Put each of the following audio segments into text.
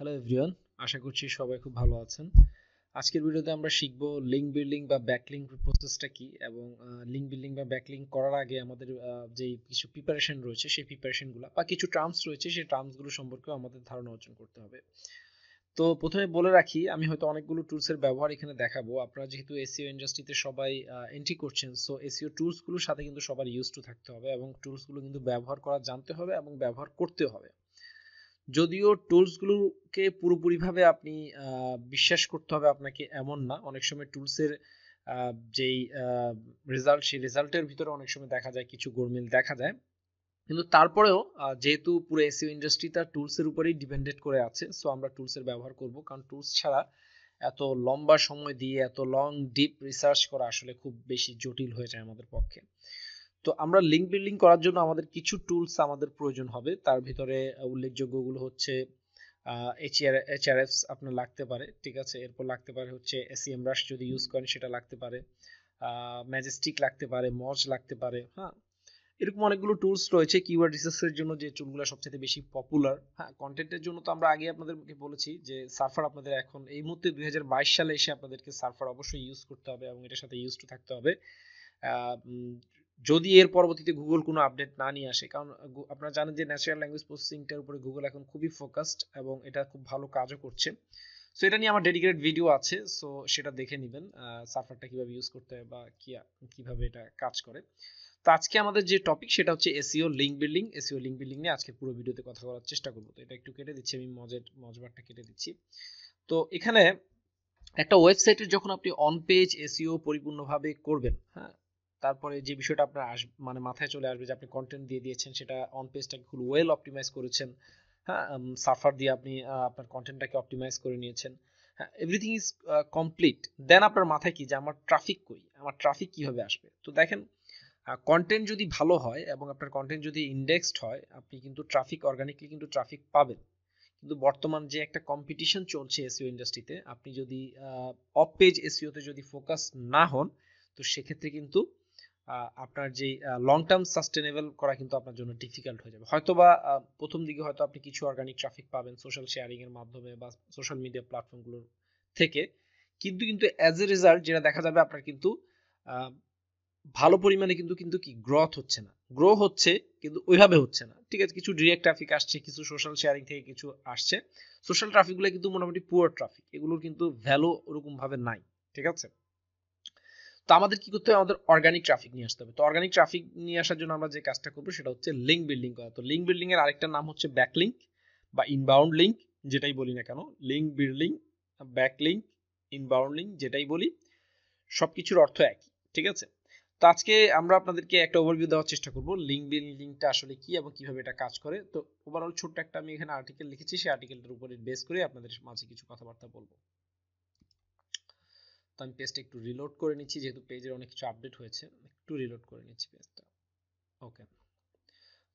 Hello everyone, আশা করছি সবাই খুব ভালো আছেন। আজকের ভিডিওতে আমরা শিখব লিঙ্ক বিল্ডিং বা ব্যাকলিঙ্ক প্রসেসটা কি, এবং লিঙ্ক বিল্ডিং বা ব্যাকলিঙ্ক করার আগে আমাদের যেই কিছু প্রিপারেশন রয়েছে সেই প্রিপারেশনগুলো বা কিছু টার্মস রয়েছে সেই টার্মসগুলো সম্পর্কেও আমাদের ধারণা অর্জন করতে হবে। তো প্রথমে বলে রাখি, আমি হয়তো অনেকগুলো টুলসের ব্যবহার এখানে দেখাবো। আপনারা যেহেতু এসইও ইন্ডাস্ট্রিতে সবাই এন্ট্রি করছেন, সো এসইও টুলসগুলোর সাথে কিন্তু সবার ইউজ টু থাকতে হবে এবং টুলসগুলো কিন্তু ব্যবহার করা জানতে হবে এবং ব্যবহার করতে হবে। যদিও টুলসগুলোকে পুরোপুরিভাবে আপনি বিশ্বাস করতে হবে আপনাকে এমন না। অনেক সময় টুলসের যেই রেজাল্ট, সেই রেজাল্টের ভিতরে অনেক সময় দেখা যায় কিছু গোলমেল দেখা যায়। কিন্তু তারপরেও যেহেতু পুরো এসইও ইন্ডাস্ট্রি তার টুলসের উপরেই ডিপেন্ডেন্ট করে আছে, সো আমরা টুলসের ব্যবহার করব, কারণ টুলস ছাড়া এত লম্বা সময় দিয়ে এত লং ডিপ রিসার্চ করা আসলে খুব বেশি জটিল হয়ে যায় আমাদের পক্ষে। তো আমরা লিঙ্ক বিল্ডিং করার জন্য আমাদের কিছু টুলস আমাদের প্রয়োজন হবে। তার ভিতরে উল্লেখযোগ্যগুলো হচ্ছে এইচআরএফস আপনার লাগতে পারে, ঠিক আছে। এরপর লাগতে পারে হচ্ছে এসইএমরাশ, যদি ইউজ করেন সেটা লাগতে পারে, ম্যাজেস্টিক লাগতে পারে, মজ লাগতে পারে। হ্যাঁ, এরকম অনেকগুলো টুলস রয়েছে। কিওয়ার্ড রিসার্চের জন্য যে টুলগুলো সবচেয়ে বেশি পপুলার। হ্যাঁ, কন্টেন্টের জন্য তো আমরা আগে আপনাদেরকে বলেছি যে সার্ফার আপনাদের এখন এই মুহূর্তে 2022 সালে এসে আপনাদেরকে সার্ফার অবশ্যই ইউজ করতে হবে এবং এটার সাথে ইউজ টু থাকতে হবে। যদি এর পরবর্তীতে গুগল কোনো আপডেট না নিয়ে আসে, কারণ আপনারা জানেন যে ন্যাচারাল ল্যাঙ্গুয়েজ প্রসেসিংটার উপরে গুগল এখন খুবই ফোকাসড এবং এটা খুব ভালো কাজও করছে। সো এটা নিয়ে আমার ডেডিকেটেড ভিডিও আছে, সো সেটা দেখে নেবেন, সার্ফারটা কিভাবে ইউজ করতে হয় বা কিভাবে এটা কাজ করে। তো আজকে আমাদের যে টপিক সেটা হচ্ছে SEO link building. SEO link building নিয়ে আজকে পুরো ভিডিওতে কথা বলার চেষ্টা করব। তো এটা একটু কেটে দিচ্ছি, আমি মজবারটা কেটে দিচ্ছি। তো এখানে একটা ওয়েবসাইটের যখন আপনি অন পেজ এসইও পরিপূর্ণভাবে করবেন, হ্যাঁ, তারপরে যে বিষয়টা আপনার মানে মাথায় চলে আসবে যে আপনি কন্টেন্ট দিয়ে দিয়েছেন, সেটা অন পেজটাকে খুব ওয়েল অপটিমাইজ করেছেন। হ্যাঁ, সার্ফার দিয়ে আপনি আপনার কন্টেন্টটাকে অপটিমাইজ করে নিয়েছেন। হ্যাঁ, এভরিথিং ইজ কমপ্লিট। দেন আপনার মাথায় কি যে আমার ট্রাফিক কই, আমার ট্রাফিক কিভাবে আসবে। তো দেখেন, কন্টেন্ট যদি ভালো হয় এবং আপনার কন্টেন্ট যদি ইন্ডেক্সড হয়, আপনি কিন্তু ট্রাফিক অর্গানিকলি কিন্তু ট্রাফিক পাবেন। কিন্তু বর্তমান যে একটা কম্পিটিশন চলছে এসইও ইন্ডাস্ট্রিতে, আপনি যদি অফ পেজ এসইওতে যদি ফোকাস না হন, তো সেক্ষেত্রে কিন্তু আপনার যে লং টার্ম সাস্টেনেবল করা কিন্তু আপনার জন্য ডিফিকাল্ট হয়ে যাবে। হয়তোবা প্রথম দিকে হয়তো আপনি কিছু অর্গানিক ট্রাফিক পাবেন সোশ্যাল শেয়ারিং এর মাধ্যমে বা সোশ্যাল মিডিয়া প্ল্যাটফর্মগুলোর থেকে, কিন্তু অ্যাজ এ রেজাল্ট যেটা দেখা যাবে, আপনার কিন্তু ভালো পরিমাণে কিন্তু কিন্তু কি গ্রোথ হচ্ছে না। গ্রো হচ্ছে কিন্তু ওইভাবে হচ্ছে না, ঠিক আছে। কিছু ডিরেক্ট ট্রাফিক আসছে, কিছু সোশ্যাল শেয়ারিং থেকে কিছু আসছে। সোশ্যাল ট্রাফিকগুলো কিন্তু মোটামুটি পুয়ার ট্রাফিক, এগুলোর কিন্তু ভ্যালু ওরকম ভাবে নাই, ঠিক আছে। তো আমাদের কি করতে হবে, আমাদের অর্গানিক ট্রাফিক নিয়ে আসতে হবে। তো অর্গানিক ট্রাফিক নিয়ে আসার জন্য আমরা যে কাজটা করবো সেটা হচ্ছে লিঙ্ক বিল্ডিং করা। তো লিঙ্ক বিল্ডিং এর আরেকটা নাম হচ্ছে ব্যাকলিঙ্ক বা ইনবাউন্ড লিঙ্ক, যেটাই বলি না কেন। Link building, backlink, inbound link, যেটাই বলি সবকিছুর অর্থ একই, ঠিক আছে। তো আজকে আমরা আপনাদেরকে একটা ওভারভিউ দেওয়ার চেষ্টা করব লিঙ্ক বিল্ডিংটা আসলে কি এবং কিভাবে এটা কাজ করে। তো ওভারঅল ছোট্ট একটা আমি এখানে আর্টিকেল লিখেছি, সেই আর্টিকেলটার উপরে বেস করে আপনাদের মাঝে কিছু কথাবার্তা বলবো। তো আমি পেজটা একটু রিলোড করে নিচ্ছি, যেহেতু পেজের অনেক কিছু আপডেট হয়েছে, একটু রিলোড করে নিচ্ছি পেজটা। ওকে,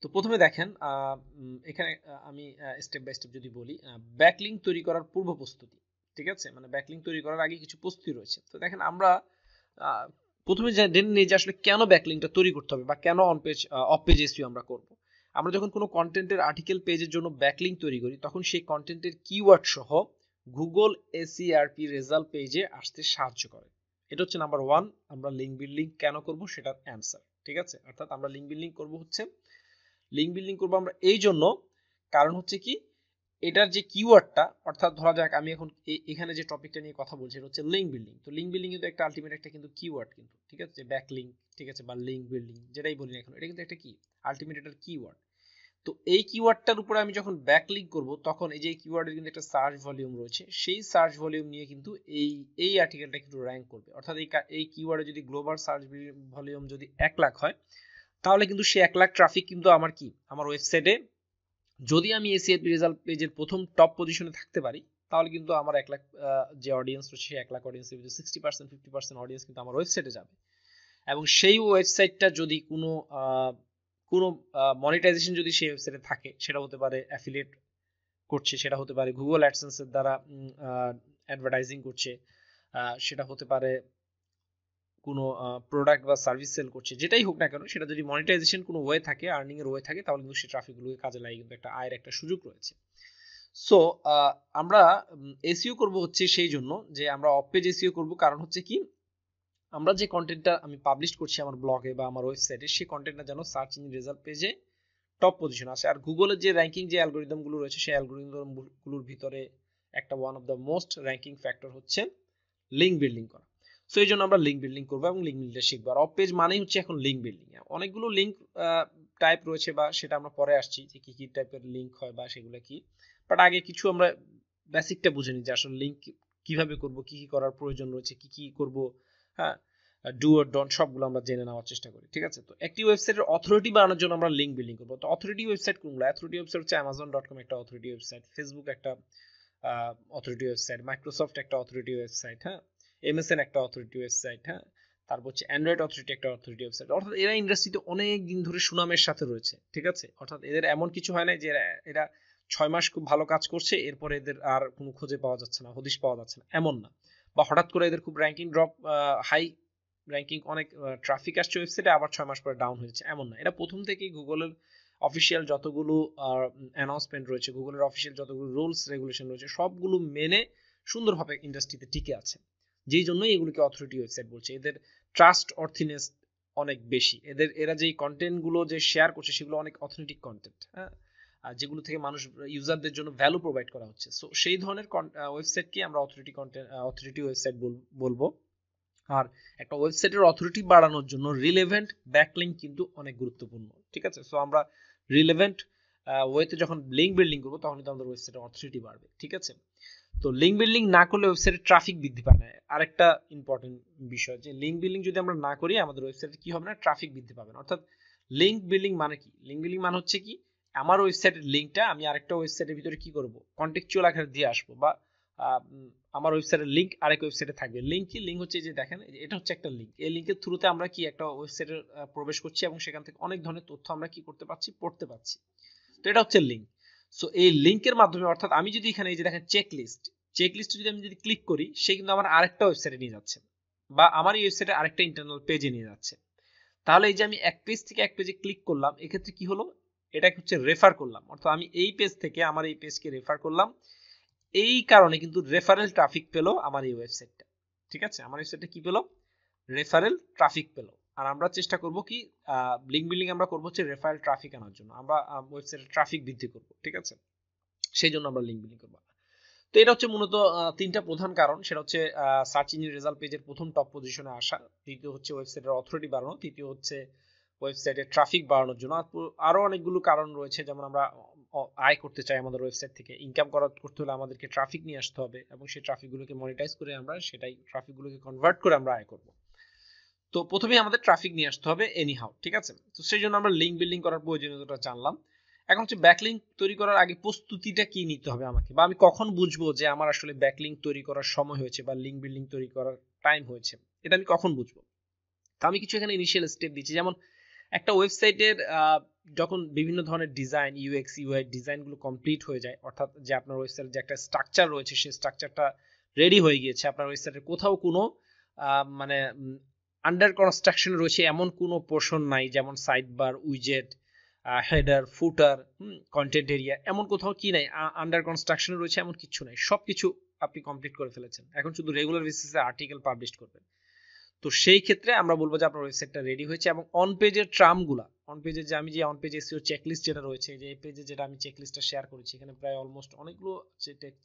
তো প্রথমে দেখেন, এখানে আমি স্টেপ বাই স্টেপ যদি বলি, ব্যাকলিঙ্ক তৈরি করার পূর্ব প্রস্তুতি, ঠিক আছে। মানে ব্যাকলিঙ্ক তৈরি করার আগে কিছু প্রস্তুতি রয়েছে। তো দেখেন, আমরা প্রথমে জেনে নিই যে আসলে কেন ব্যাকলিঙ্কটা তৈরি করতে হবে বা কেন অফ পেজ এসইও আমরা করব। আমরা যখন কোনো কন্টেন্টের আর্টিকেল পেজের জন্য ব্যাকলিঙ্ক তৈরি করি, তখন সেই কন্টেন্টের কিওয়ার্ড সহ গুগল এসইআরপি রেজাল্ট পেজে আসতে সাহায্য করে। এটা হচ্ছে নাম্বার ওয়ান। আমরা লিঙ্ক বিল্ডিং কেন করব সেটার অ্যান্সার, ঠিক আছে। অর্থাৎ আমরা লিঙ্ক বিল্ডিং করব আমরা এই জন্য, কারণ হচ্ছে কি, এটার যে কিওয়ার্ডটা, অর্থাৎ ধরা যাক আমি এখন এখানে যে টপিকটা নিয়ে কথা বলছি এটা হচ্ছে লিঙ্ক বিল্ডিং। তো লিঙ্ক বিল্ডিং কিন্তু একটা আলটিমেট একটা কিন্তু কিওয়ার্ড কিন্তু, ঠিক আছে। ব্যাক লিঙ্ক, ঠিক আছে, বা লিঙ্ক বিল্ডিং যেটাই বলি না এখন, এটা কিন্তু একটা কি আলটিমেট এটার কিওয়ার্ড। তো এই কিওয়ার্ডটার উপরে আমি যখন ব্যাক লিঙ্ক করব, তখন এই যে কিওয়ার্ডের কিন্তু একটা সার্চ ভলিউম রয়েছে, সেই সার্চ ভলিউম নিয়ে কিন্তু এই আর্টিকেলটা কিন্তু র্যাঙ্ক করবে। অর্থাৎ এই কিওয়ার্ডে যদি গ্লোবাল সার্চ ভলিউম যদি 1 লাখ হয়, তাহলে কিন্তু সে 1 লাখ ট্রাফিক কিন্তু আমার কি আমার ওয়েবসাইটে, যদি আমি এসইআরপি রেজাল্ট পেজের প্রথম টপ পজিশনে থাকতে পারি, তাহলে কিন্তু আমার 1 লাখ যে অডিয়েন্স রয়েছে, সেই 1 লাখ অডিয়েন্সের ভিতরে 60% 50% অডিয়েন্স কিন্তু আমার ওয়েবসাইটে যাবে। এবং সেই ওয়েবসাইটটা যদি কোনো মনিটাইজেশন যদি সেই ওয়েবসাইটে থাকে, সেটা হতে পারে অ্যাফিলিয়েট করছে, সেটা হতে পারে গুগল অ্যাডসেন্সের দ্বারা অ্যাডভার্টাইজিং করছে, সেটা হতে পারে কোনো প্রোডাক্ট বা সার্ভিস সেল করছে, যেটাই হোক না কেন, সেটা যদি মনিটাইজেশন কোনো ওয়ে থাকে, আর্নিং এর ওয়ে থাকে, তাহলে কিন্তু সেই ট্রাফিকগুলোকে কাজে লাগিয়ে কিন্তু একটা আয়ের একটা সুযোগ রয়েছে। সো আমরা এসইও করব হচ্ছে সেই জন্য যে আমরা অফ পেজ এসইও করব, কারণ হচ্ছে কি আমরা যে কন্টেন্টটা আমি পাবলিশ করছি আমার ব্লগে বা আমার ওয়েবসাইটে, সেই কন্টেন্টটা যেন সার্চ ইঞ্জিন রেজাল্ট পেজে টপ পজিশন আসে। আর গুগলের যে র্যাঙ্কিং যে অ্যালগোরিদমগুলো রয়েছে সেই অ্যালগোরিদমগুলোর ভিতরে একটা one of the most ranking factor হচ্ছে লিঙ্ক বিল্ডিং করা। সো এই জন্য আমরা লিঙ্ক বিল্ডিং করবো এবং লিঙ্ক বিল্ডিং শিখবো। আর অফ পেজ মানেই হচ্ছে এখন লিঙ্ক বিল্ডিং। অনেকগুলো লিঙ্ক টাইপ রয়েছে, বা সেটা আমরা পরে আসছি যে কি কি টাইপের লিঙ্ক হয় বা সেগুলো কি। বাট আগে কিছু আমরা বেসিকটা বুঝে নিই যে আসলে লিঙ্ক কিভাবে করব, কি কি করার প্রয়োজন রয়েছে, কি কি করব, হ্যাঁ, ডু অর ডন্ট সবগুলো আমরা জেনে নেওয়ার চেষ্টা করি। ঠিক আছে, তো একটি ওয়েবসাইটের অথরিটি বাড়ানোর জন্য আমরা লিঙ্ক বিল্ডিং করবো। তো অথরিটি ওয়েবসাইট কোনগুলো? অথরিটি ওয়েবসাইট হচ্ছে amazon.com একটা অথরিটি ওয়েবসাইট, ফেসবুক একটা অথরিটি ওয়েবসাইট, মাইক্রোসফট একটা অথরিটি ওয়েবসাইট, হ্যাঁ, এমএসএন একটা অথরিটি ওয়েবসাইট, হ্যাঁ, তারপর হচ্ছে অ্যান্ড্রয়েড অথরিটি একটা অথরিটি ওয়েবসাইট। অর্থাৎ এরা ইন্ডাস্ট্রিতে অনেক দিন ধরে সুনামের সাথে রয়েছে। ঠিক আছে, অর্থাৎ এদের এমন কিছু হয় না যে এরা 6 মাস খুব ভালো কাজ করছে এরপরে এদের আর কোনো খোঁজে পাওয়া যাচ্ছে না, হদিশ পাওয়া যাচ্ছে না, এমন না। বা হঠাৎ করে এদের খুব র্যাঙ্কিং ড্রপ, হাই র্যাঙ্কিং, অনেক ট্রাফিক আসছে ওয়েবসাইটে, আবার 6 মাস পরে ডাউন হয়েছে, এমন না। এরা প্রথম থেকেই গুগলের অফিসিয়াল যতগুলো অ্যানাউন্সমেন্ট রয়েছে, গুগলের অফিসিয়াল যতগুলো রুলস রেগুলেশন রয়েছে, সবগুলো মেনে সুন্দরভাবে ইন্ডাস্ট্রিতে টিকে আছে। যেই জন্যই এগুলোকে অথরিটি ওয়েবসাইট বলছে। এদের ট্রাস্ট অর্থিনেস অনেক বেশি। এরা যেই কন্টেন্টগুলো যে শেয়ার করছে সেগুলো অনেক অথেন্টিক কন্টেন্ট, হ্যাঁ, আর যেগুলো থেকে মানুষ ইউজারদের জন্য ভ্যালু প্রোভাইড করা হচ্ছে। সো সেই ধরনের ওয়েবসাইটকে আমরা অথরিটি ওয়েবসাইট বলবো। আর একটা ওয়েবসাইটের অথরিটি বাড়ানোর জন্য রিলেভেন্ট ব্যাকলিঙ্ক কিন্তু অনেক গুরুত্বপূর্ণ। ঠিক আছে, সো আমরা রিলেভেন্ট ওয়েতে যখন লিঙ্ক বিল্ডিং করবো তখন কিন্তু আমাদের ওয়েবসাইটের অথরিটি বাড়বে। ঠিক আছে, তো লিঙ্ক বিল্ডিং না করলে ওয়েবসাইটের ট্রাফিক বৃদ্ধি পায় না। আরেকটা ইম্পর্টেন্ট বিষয় যে লিঙ্ক বিল্ডিং যদি আমরা না করি আমাদের ওয়েবসাইটে কি হবে না, ট্রাফিক বৃদ্ধি পাবে না। অর্থাৎ লিঙ্ক বিল্ডিং মানে কি? লিঙ্ক বিল্ডিং মানে হচ্ছে কি, আমার ওয়েবসাইটের লিঙ্কটা আমি আরেকটা ওয়েবসাইটের ভিতরে কি করব, কন্টেক্সচুয়াল আকারে দিয়ে আসবো, বা আমার ওয়েবসাইটের লিঙ্ক আরেক ওয়েবসাইটে থাকবে। লিঙ্ক কি? লিঙ্ক হচ্ছে যে দেখেন এটা হচ্ছে একটা লিঙ্ক। এই লিঙ্কের থ্রুতে আমরা কি একটা ওয়েবসাইটে প্রবেশ করছি এবং সেখান থেকে অনেক ধরনের তথ্য আমরা কি করতে পারছি, পড়তে পারছি। তো এটা হচ্ছে লিঙ্ক। সো এই লিঙ্কের মাধ্যমে, অর্থাৎ আমি যদি এখানে এই যে দেখেন চেকলিস্ট যদি আমি যদি ক্লিক করি, সে কিন্তু আমার আরেকটা ওয়েবসাইটে নিয়ে যাচ্ছে, বা আমার এই ওয়েবসাইটে আরেকটা ইন্টারনাল পেজে নিয়ে যাচ্ছে। তাহলে এই যে আমি এক পেজ থেকে এক পেজে ক্লিক করলাম, এক্ষেত্রে কি হলো, এটা হচ্ছে রেফার করলাম। অর্থাৎ আমি এই পেজ থেকে আমার এই পেজকে রেফার করলাম, এই কারণে কিন্তু রেফারেল ট্রাফিক পেলো আমার এই ওয়েবসাইটটা। ঠিক আছে, আমার ওয়েবসাইটটা কি পেলো, রেফারেল ট্রাফিক পেলো। আর আমরা চেষ্টা করব কি, লিঙ্ক বিল্ডিং আমরা করবো হচ্ছে রেফারেল ট্রাফিক আনার জন্য, আমরা ওয়েবসাইটের ট্রাফিক বৃদ্ধি করব। ঠিক আছে, সেই জন্য আমরা লিঙ্ক বিল্ডিং করবো। তো এটা হচ্ছে মূলত তিনটা প্রধান কারণ। সেটা হচ্ছে সার্চ ইঞ্জিন রেজাল্ট পেজের প্রথম টপ পজিশনে আসা, দ্বিতীয় হচ্ছে ওয়েবসাইটের অথরিটি বাড়ানো, তৃতীয় হচ্ছে ওয়েবসাইটের ট্রাফিক বাড়ানোর জন্য। আরো অনেকগুলো কারণ রয়েছে, যেমন আমরা আয় করতে চাই আমাদের ওয়েবসাইট থেকে। ইনকাম করতে হলে আমাদেরকে ট্রাফিক নিয়ে আসতে হবে এবং সেই ট্রাফিকগুলোকে মনিটাইজ করে আমরা সেটাই ট্রাফিকগুলোকে কনভার্ট করে আমরা আয় করব। তো প্রথমেই আমাদের ট্রাফিক নিয়ে আসতে হবে এনিহাউ। ঠিক আছে, তো সেই জন্য আমরা লিঙ্ক বিল্ডিং করার প্রয়োজনীয়তা জানলাম। এখন হচ্ছে ব্যাকলিঙ্ক তৈরি করার আগে প্রস্তুতিটা কি নিতে হবে আমাকে, বা আমি কখন বুঝবো যে আমার আসলে ব্যাকলিঙ্ক তৈরি করার সময় হয়েছে বা লিঙ্ক বিল্ডিং তৈরি করার টাইম হয়েছে, এটা আমি কখন বুঝবো? তো আমি কিছু এখানে ইনিশিয়াল স্টেপ দিচ্ছি। যেমন একটা ওয়েবসাইটের যখন বিভিন্ন ধরনের ডিজাইন, ইউএক্স ইউআই ডিজাইনগুলো কমপ্লিট হয়ে যায়, অর্থাৎ যে আপনার ওয়েবসাইটের যে একটা স্ট্রাকচার রয়েছে সেই স্ট্রাকচারটা রেডি হয়ে গিয়েছে, আপনার ওয়েবসাইটের কোথাও কোনো মানে আন্ডার কনস্ট্রাকশন রয়েছে এমন কোনো পোর্শন নাই, যেমন সাইড বার, উইজেট, হেডার, ফুটার, কন্টেন্ট এরিয়া, এমন কোথাও কি নাই, আন্ডার কনস্ট্রাকশন রয়েছে এমন কিছু নাই, সবকিছু আপনি কমপ্লিট করে ফেলেছেন। এখন শুধু রেগুলার বেসিসে আর্টিকেল পাবলিশ করবেন। তো সেই ক্ষেত্রে আমরা বলবো যে আপনার ওয়েবসাইটটা রেডি হয়েছে। এবং অন পেজের ট্রামগুলা, অন পেজে যে আমি যে অন পেজ এসইও চেকলিস্ট যেটা রয়েছে, যে এই পেজে যেটা আমি চেকলিস্টটা শেয়ার করেছি, এখানে প্রায় অলমোস্ট অনেকগুলো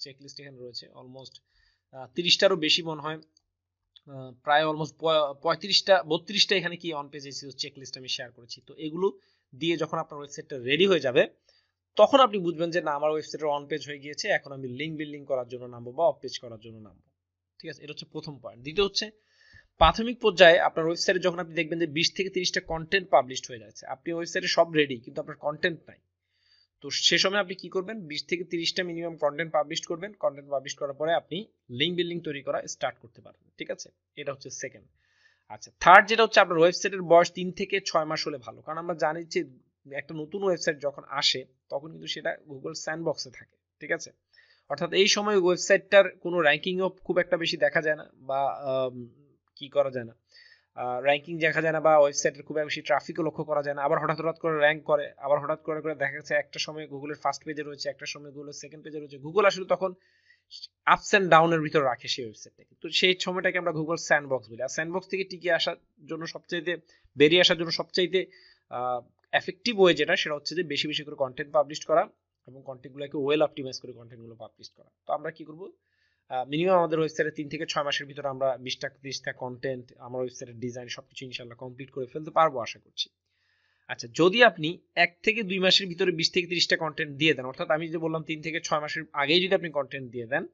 চেকলিস্ট এখানে রয়েছে, অলমোস্ট 30টারও বেশি মনে হয়, প্রায় অলমোস্ট 32টা এখানে কি অন পেজ এসইও চেকলিস্ট আমি শেয়ার করেছি। তো এগুলো দিয়ে যখন আপনার ওয়েবসাইটটা রেডি হয়ে যাবে, তখন আপনি বুঝবেন যে না, আমার ওয়েবসাইটের অন পেজ হয়ে গিয়েছে, এখন আমি লিঙ্ক বিল্ডিং করার জন্য নামবো বা অফ পেজ করার জন্য নামবো। ঠিক আছে, এটা হচ্ছে প্রথম পয়েন্ট। দ্বিতীয় হচ্ছে প্রাথমিক পর্যায়ে আপনার ওয়েবসাইটে যখন আপনি দেখবেন যে 20 থেকে 30টা কন্টেন্ট পাবলিশ হয়ে যাচ্ছে, আপনি ওয়েবসাইটে সব রেডি কিন্তু আপনার কন্টেন্ট নাই, তো সে সময় আপনি কি করবেন, 20 থেকে 30টা মিনিমাম কন্টেন্ট পাবলিশ করবেন। কন্টেন্ট পাবলিশ করার পরে আপনি লিঙ্ক বিল্ডিং তৈরি করা স্টার্ট করতে পারবেন। ঠিক আছে, এটা হচ্ছে সেকেন্ড। আচ্ছা, থার্ড যেটা হচ্ছে আপনার ওয়েবসাইটের বয়স 3 থেকে 6 মাস হলে ভালো, কারণ আমরা জানি যে একটা নতুন ওয়েবসাইট যখন আসে তখন কিন্তু সেটা গুগল স্যান্ডবক্সে থাকে। ঠিক আছে, অর্থাৎ এই সময় ওয়েবসাইটটার কোনো র্যাঙ্কিংও খুব একটা বেশি দেখা যায় না, বা কি করা যায় না, র্যাঙ্কিং দেখা যায় না, বা ওয়েবসাইটের খুব বেশি ট্রাফিকও লক্ষ্য করা যায় না, আবার হঠাৎ হঠাৎ করে র্যাঙ্ক করে, আবার হঠাৎ করে করে দেখা যাচ্ছে একটা সময় গুগলের ফার্স্ট পেজে রয়েছে, একটা সময় গুগলের সেকেন্ড পেজে রয়েছে। গুগল আসলে তখন আপস এন্ড ডাউনের ভিতর রাখে সেই ওয়েবসাইটটাকে। তো সেই সময়টাকে আমরা গুগল স্যান্ডবক্স বলি। আর স্যান্ডবক্স থেকে টিকে আসার জন্য সবচাইতে, বেরিয়ে আসার জন্য সবচাইতে এফেক্টিভ ওয়ে যেটা, সেটা হচ্ছে যে বেশি বেশি করে কন্টেন্ট পাবলিশ করা এবং কন্টেন্টগুলোকে ওয়েল অপটিমাইজ করে কন্টেন্টগুলো পাবলিশ করা। তো আমরা কি করব, মিনিমাম আমাদের ওয়েবসাইটে 3 থেকে 6 মাসের ভিতরে আমরা 20টা 30টা কন্টেন্ট, আমার ওয়েবসাইটের ডিজাইন সবকিছু ইনশাআল্লাহ কমপ্লিট করে ফেলতে পারবো আশা করছি। আচ্ছা, যদি আপনি 1 থেকে 2 মাসের ভিতরে 20 থেকে 30টা কন্টেন্ট দিয়ে দেন, অর্থাৎ আমি যে বললাম 3 থেকে 6 মাসের আগেই যদি আপনি কন্টেন্ট দিয়ে দেন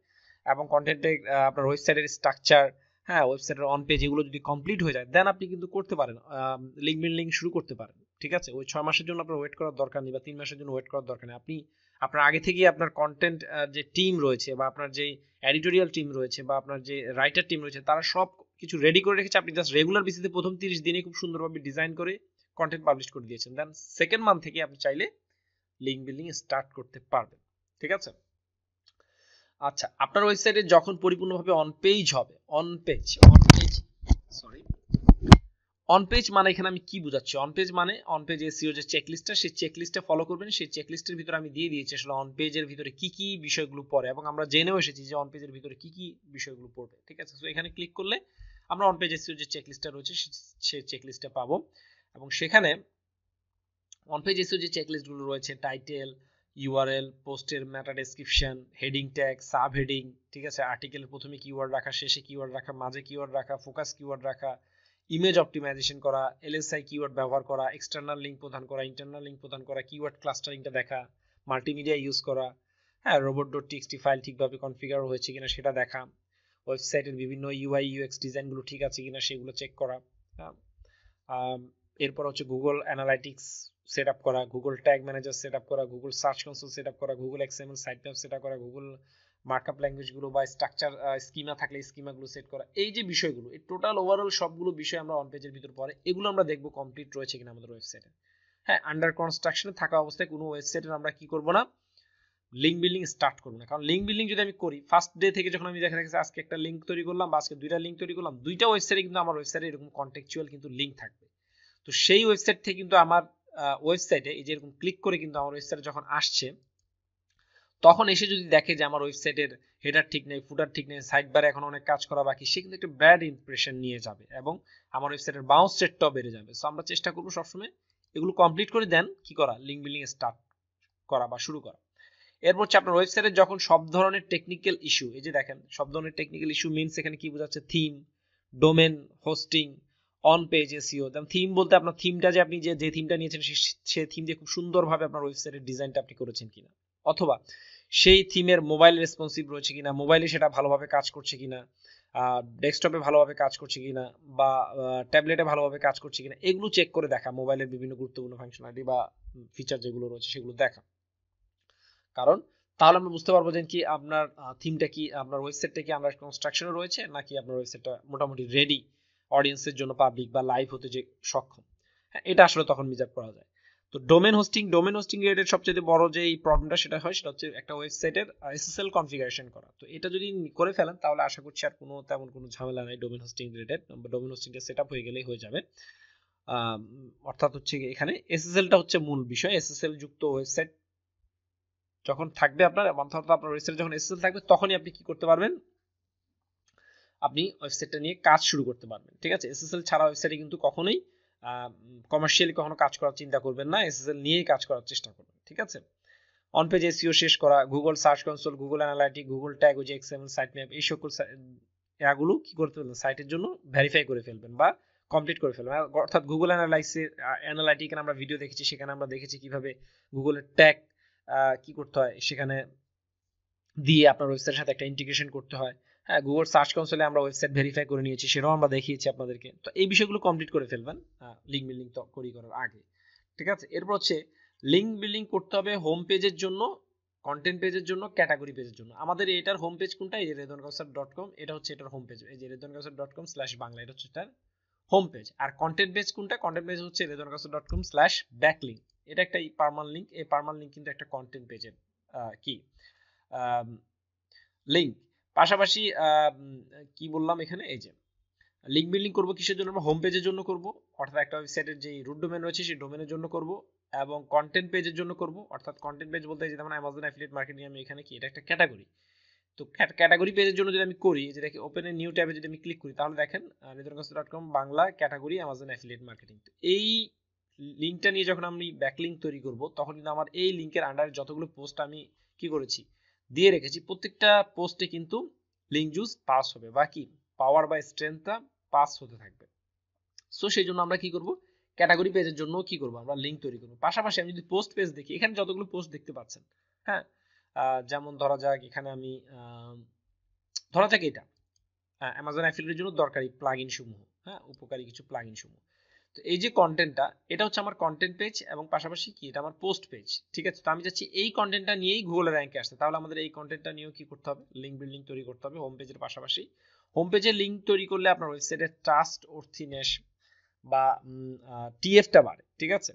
এবং কন্টেন্টে আপনার ওয়েবসাইটের স্ট্রাকচার, হ্যাঁ ওয়েবসাইটের অন পেজ এগুলো যদি কমপ্লিট হয়ে যায়, দেন আপনি কিন্তু করতে পারেন, লিঙ্ক বিল্ডিং শুরু করতে পারেন। ঠিক আছে, ওই 6 মাসের জন্য আপনার ওয়েট করার দরকার নেই, বা 3 মাসের জন্য ওয়েট করার দরকার নেই। আপনি আপনার আগে থেকেই আপনার কন্টেন্ট যে টিম রয়েছে, বা আপনার যে এডিটোরিয়াল টিম রয়েছে, বা আপনার যে রাইটার টিম রয়েছে, তারা সব কিছু রেডি করে রেখেছে। আপনি জাস্ট রেগুলার বেসিসে প্রথম 30 দিনে খুব সুন্দরভাবে ডিজাইন করে কন্টেন্ট পাবলিশ করে দিয়েছেন, দেন সেকেন্ড মান্থ থেকে আপনি চাইলে লিঙ্ক বিল্ডিং স্টার্ট করতে পারবেন। ঠিক আছে। আচ্ছা, আপনার ওয়েবসাইটে যখন পরিপূর্ণভাবে অন পেজ হবে, অন পেজ মানে এখানে আমি কি বুঝাচ্ছি? অন পেজ মানে অন পেজ এসইও যে চেকলিস্টটা, সেই চেকলিস্টে ফলো করবেন। সেই চেকলিস্টের ভিতরে আমি দিয়ে দিয়েছি আসলে অন পেজের ভিতরে কি কি বিষয়গুলো পড়ে, এবং আমরা জেনেও এসেছি যে অন পেজের ভিতরে কি কি বিষয়গুলো পড়বে। ঠিক আছে, সো এখানে ক্লিক করলে আমরা অন পেজ এসইও যে চেকলিস্টটা রয়েছে সেই চেকলিস্টটা পাবো, এবং সেখানে অন পেজ এসইও যে চেকলিস্টগুলো রয়েছে, টাইটেল, ইউআরএল, পোস্টের মেটা description, heading tag, sub heading, ঠিক আছে, আর্টিকেলের প্রথমে কিওয়ার্ড রাখা, শেষে কিওয়ার্ড রাখা, মাঝে কিওয়ার্ড রাখা, ফোকাস কিওয়ার্ড রাখা, ইমেজ অপটিমাইজেশন করা, এলএসআই কিওয়ার্ড ব্যবহার করা, এক্সটার্নাল লিঙ্ক প্রদান করা, ইন্টারনাল লিঙ্ক প্রদান করা, কিওয়ার্ড ক্লাস্টারিংটা দেখা, মাল্টিমিডিয়া ইউজ করা, হ্যাঁ robot.txt ফাইল ঠিকভাবে কনফিগার হয়েছে কিনা সেটা দেখা, ওয়েবসাইটের বিভিন্ন ইউআই ইউএক্স ডিজাইনগুলো ঠিক আছে কিনা সেগুলো চেক করা, এরপর হচ্ছে গুগল অ্যানালাইটিক্স সেট আপ করা, Google tag manager set up করা, Google search console set up করা, Google XML site map set up করা, গুগল মার্কআপ ল্যাঙ্গুয়েজগুলো বা স্ট্রাকচার স্কিমা থাকলে স্কিমাগুলো সেট করা। এই যে বিষয়গুলো, এই টোটাল ওভারঅল সবগুলো বিষয় আমরা অন পেজের ভিতর পড়ে, এগুলো আমরা দেখবো কমপ্লিট রয়েছে কিনা আমাদের ওয়েবসাইটে। হ্যাঁ, আন্ডার কনস্ট্রাকশনে থাকা অবস্থায় কোনো ওয়েবসাইটের আমরা কি করব না, লিঙ্ক বিল্ডিং স্টার্ট করবো না। কারণ লিঙ্ক বিল্ডিং যদি আমি করি, ফার্স্ট ডে থেকে যখন আমি দেখা গেছে আজকে একটা লিঙ্ক তৈরি করলাম, বা আজকে 2টা লিঙ্ক তৈরি করলাম, 2টা ওয়েবসাইটে কিন্তু আমার ওয়েবসাইটে এরকম কন্টেক্সচুয়াল কিন্তু লিঙ্ক থাকবে। তো সেই ওয়েবসাইট থেকে কিন্তু আমার ওয়েবসাইটে এই যে এরকম ক্লিক করে কিন্তু আমার ওয়েবসাইটে যখন আসছে, তখন এসে যদি দেখে যে আমার ওয়েবসাইটের হেডার ঠিক নেই, ফুটার ঠিক নেই, সাইড বারে এখন অনেক কাজ করা বাকি, সে কিন্তু একটা ব্যাড ইমপ্রেশন নিয়ে যাবে এবং আমার ওয়েবসাইটের বাউন্স রেটটাও বেড়ে যাবে। সো আমরা চেষ্টা করবো সবসময় এগুলো কমপ্লিট করে দেন কি করা, লিঙ্ক বিল্ডিং স্টার্ট করা বা শুরু করা। এরপর হচ্ছে আপনার ওয়েবসাইটে যখন সব ধরনের টেকনিক্যাল ইস্যু, এই যে দেখেন সব ধরনের টেকনিক্যাল ইস্যু মিনস এখানে কি বোঝাচ্ছে, theme, domain, hosting, on page SEO. Theme বলতে আপনার থিমটা যে আপনি যে থিমটা নিয়েছেন সে থিম দিয়ে খুব সুন্দরভাবে আপনার ওয়েবসাইটের ডিজাইনটা আপনি করেছেন কিনা, অথবা সেই থিমের মোবাইল রেসপন্সিভ রয়েছে কিনা, মোবাইলে সেটা ভালোভাবে কাজ করছে কিনা, ডেস্কটপে ভালোভাবে কাজ করছে কিনা, বা ট্যাবলেটে ভালোভাবে কাজ করছে কিনা, এগুলো চেক করে দেখা, মোবাইলের বিভিন্ন গুরুত্বপূর্ণ ফাংশনালিটি বা ফিচার যেগুলো রয়েছে সেগুলো দেখা। কারণ তাহলে আমরা বুঝতে পারবো যে কি আপনার থিমটা কি, আপনার ওয়েবসাইটটা কি আন্ডার কনস্ট্রাকশনে রয়েছে, নাকি আপনার ওয়েবসাইটটা মোটামুটি রেডি অডিয়েন্সের জন্য পাবলিক বা লাইভ হতে যে সক্ষম। হ্যাঁ, এটা আসলে তখন মেজার করা যায়। তো ডোমেন হোস্টিং রিলেটেড সবচেয়ে বড় যে এই প্রবলেমটা সেটা হয়, সেটা হচ্ছে একটা ওয়েবসাইটের এসএসএল কনফিগারেশন করা। তো এটা যদি করে ফেলেন তাহলে আশা করছি আর তেমন কোনো ঝামেলা নাই ডোমেন হোস্টিং রিলেটেড। ডোমেন হোস্টিংটা সেট আপ হয়ে গেলেই হয়ে যাবে। অর্থাৎ হচ্ছে এখানে এসএসএলটা হচ্ছে মূল বিষয়। এসএসএল যুক্ত ওয়েবসাইট যখন থাকবে আপনার, অর্থাৎ আপনার ওয়েবসাইটে যখন এসএসএল থাকবে, তখনই আপনি কি করতে পারবেন, আপনি ওয়েবসাইটটা নিয়ে কাজ শুরু করতে পারবেন। ঠিক আছে, এসএসএল ছাড়া ওয়েবসাইটে কিন্তু কখনোই কমার্শিয়ালি কখনো কাজ করার চিন্তা করবেন না, এসএসএল নিয়েই কাজ করার চেষ্টা করবেন। ঠিক আছে, অন পেজ এসইও শেষ করা, Google search console, Google analytic, Google tag, ওই যে এক্সএমএল সাইট ম্যাপ, এই সকল এগুলো কি করতে ফেলবেন, সাইটের জন্য ভেরিফাই করে ফেলবেন বা কমপ্লিট করে ফেলবেন। অর্থাৎ গুগল অ্যানালাইটিকের আমরা ভিডিও দেখেছি, সেখানে আমরা দেখেছি কিভাবে গুগলের ট্যাগ কি করতে হয়, সেখানে দিয়ে আপনার ওয়েবসাইটের সাথে একটা ইন্টিগ্রেশন করতে হয়। হ্যাঁ, গুগল সার্চ কনসোলে আমরা ওয়েবসাইট ভেরিফাই করে নিয়েছি, সেটাও আমরা দেখিয়েছি আপনাদেরকে। তো এই বিষয়গুলো কমপ্লিট করে ফেলবেন লিঙ্ক বিল্ডিং করার আগে। ঠিক আছে, এরপর হচ্ছে লিঙ্ক বিল্ডিং করতে হবে হোম পেজের জন্য, কন্টেন্ট পেজের জন্য, ক্যাটাগরি পেজের জন্য। আমাদের এটার হোম পেজ কোনটা, এই যে redwankausar.com, এটা হচ্ছে এটার হোম পেজ, এই যে redwankausar.com/bangla, এটা হচ্ছে এটার হোম পেজ। আর কন্টেন্ট পেজ কোনটা, কন্টেন্ট পেজ হচ্ছে redwankausar.com/backlink, এটা একটা পার্মানেন্ট লিঙ্ক। এই পার্মানেন্ট লিঙ্ক কিন্তু একটা কন্টেন্ট পেজের কি লিঙ্ক। পাশাপাশি কি বললাম এখানে, এই যে লিঙ্ক বিল্ডিং করব কিসের জন্য? আমরা হোম পেজের জন্য করব, অর্থাৎ একটা ওয়েবসাইটের যে রুট ডোমেন রয়েছে সেই ডোমেনের জন্য করব, এবং কন্টেন্ট পেজের জন্য করব, অর্থাৎ কন্টেন্ট পেজ বলতে যেমন অ্যামাজন অ্যাফিলিয়েট মার্কেটিং আমি এখানে কি এটা একটা ক্যাটাগরি, তো ক্যাটাগরি পেজের জন্য যদি আমি করি, যেটাকে ওপেন এ নিউ ট্যাবে যদি আমি ক্লিক করি, তাহলে দেখেন ridwankastu.com Bangla category Amazon affiliate marketing. তো এই লিঙ্কটা নিয়ে যখন আমি ব্যাকলিঙ্ক তৈরি করব, তখন কিন্তু আমার এই লিঙ্কের আন্ডারে যতগুলো পোস্ট আমি কি করেছি দিয়ে রেখেছি, প্রত্যেকটা পোস্টে কিন্তু লিঙ্ক জুস পাস হবে, বা কি পাওয়ার বা স্ট্রেংথটা পাস হতে থাকবে। সো সেই জন্য আমরা কি করব, ক্যাটাগরি পেজের জন্য কি করব, আমরা লিঙ্ক তৈরি করব। পাশাপাশি আমি যদি পোস্ট পেজ দেখি, এখানে যতগুলো পোস্ট দেখতে পাচ্ছেন, হ্যাঁ, যেমন ধরা যাক এখানে আমি ধরা যাক এটা অ্যামাজন অ্যাফিলিয়েটের জন্য দরকারি প্লাগইন সমূহ, হ্যাঁ, উপকারী কিছু প্লাগইন সমূহ। তো এই যে কন্টেন্টটা, এটা হচ্ছে আমার কন্টেন্ট পেজ, এবং পাশাপাশি কি এটা আমার পোস্ট পেজ, ঠিক আছে। তো আমি চাচ্ছি এই কন্টেন্টটা নিয়েই গুগল র্যাঙ্কে আসতে, তাহলে আমাদের এই কন্টেন্টটা নিয়েও কি করতে হবে, লিঙ্ক বিল্ডিং তৈরি করতে হবে হোম পেজের পাশাপাশি। হোম পেজের লিঙ্ক তৈরি করলে আপনার ওয়েবসাইটের ট্রাস্ট অর্থিনেস বা টিএফটা বাড়ে, ঠিক আছে।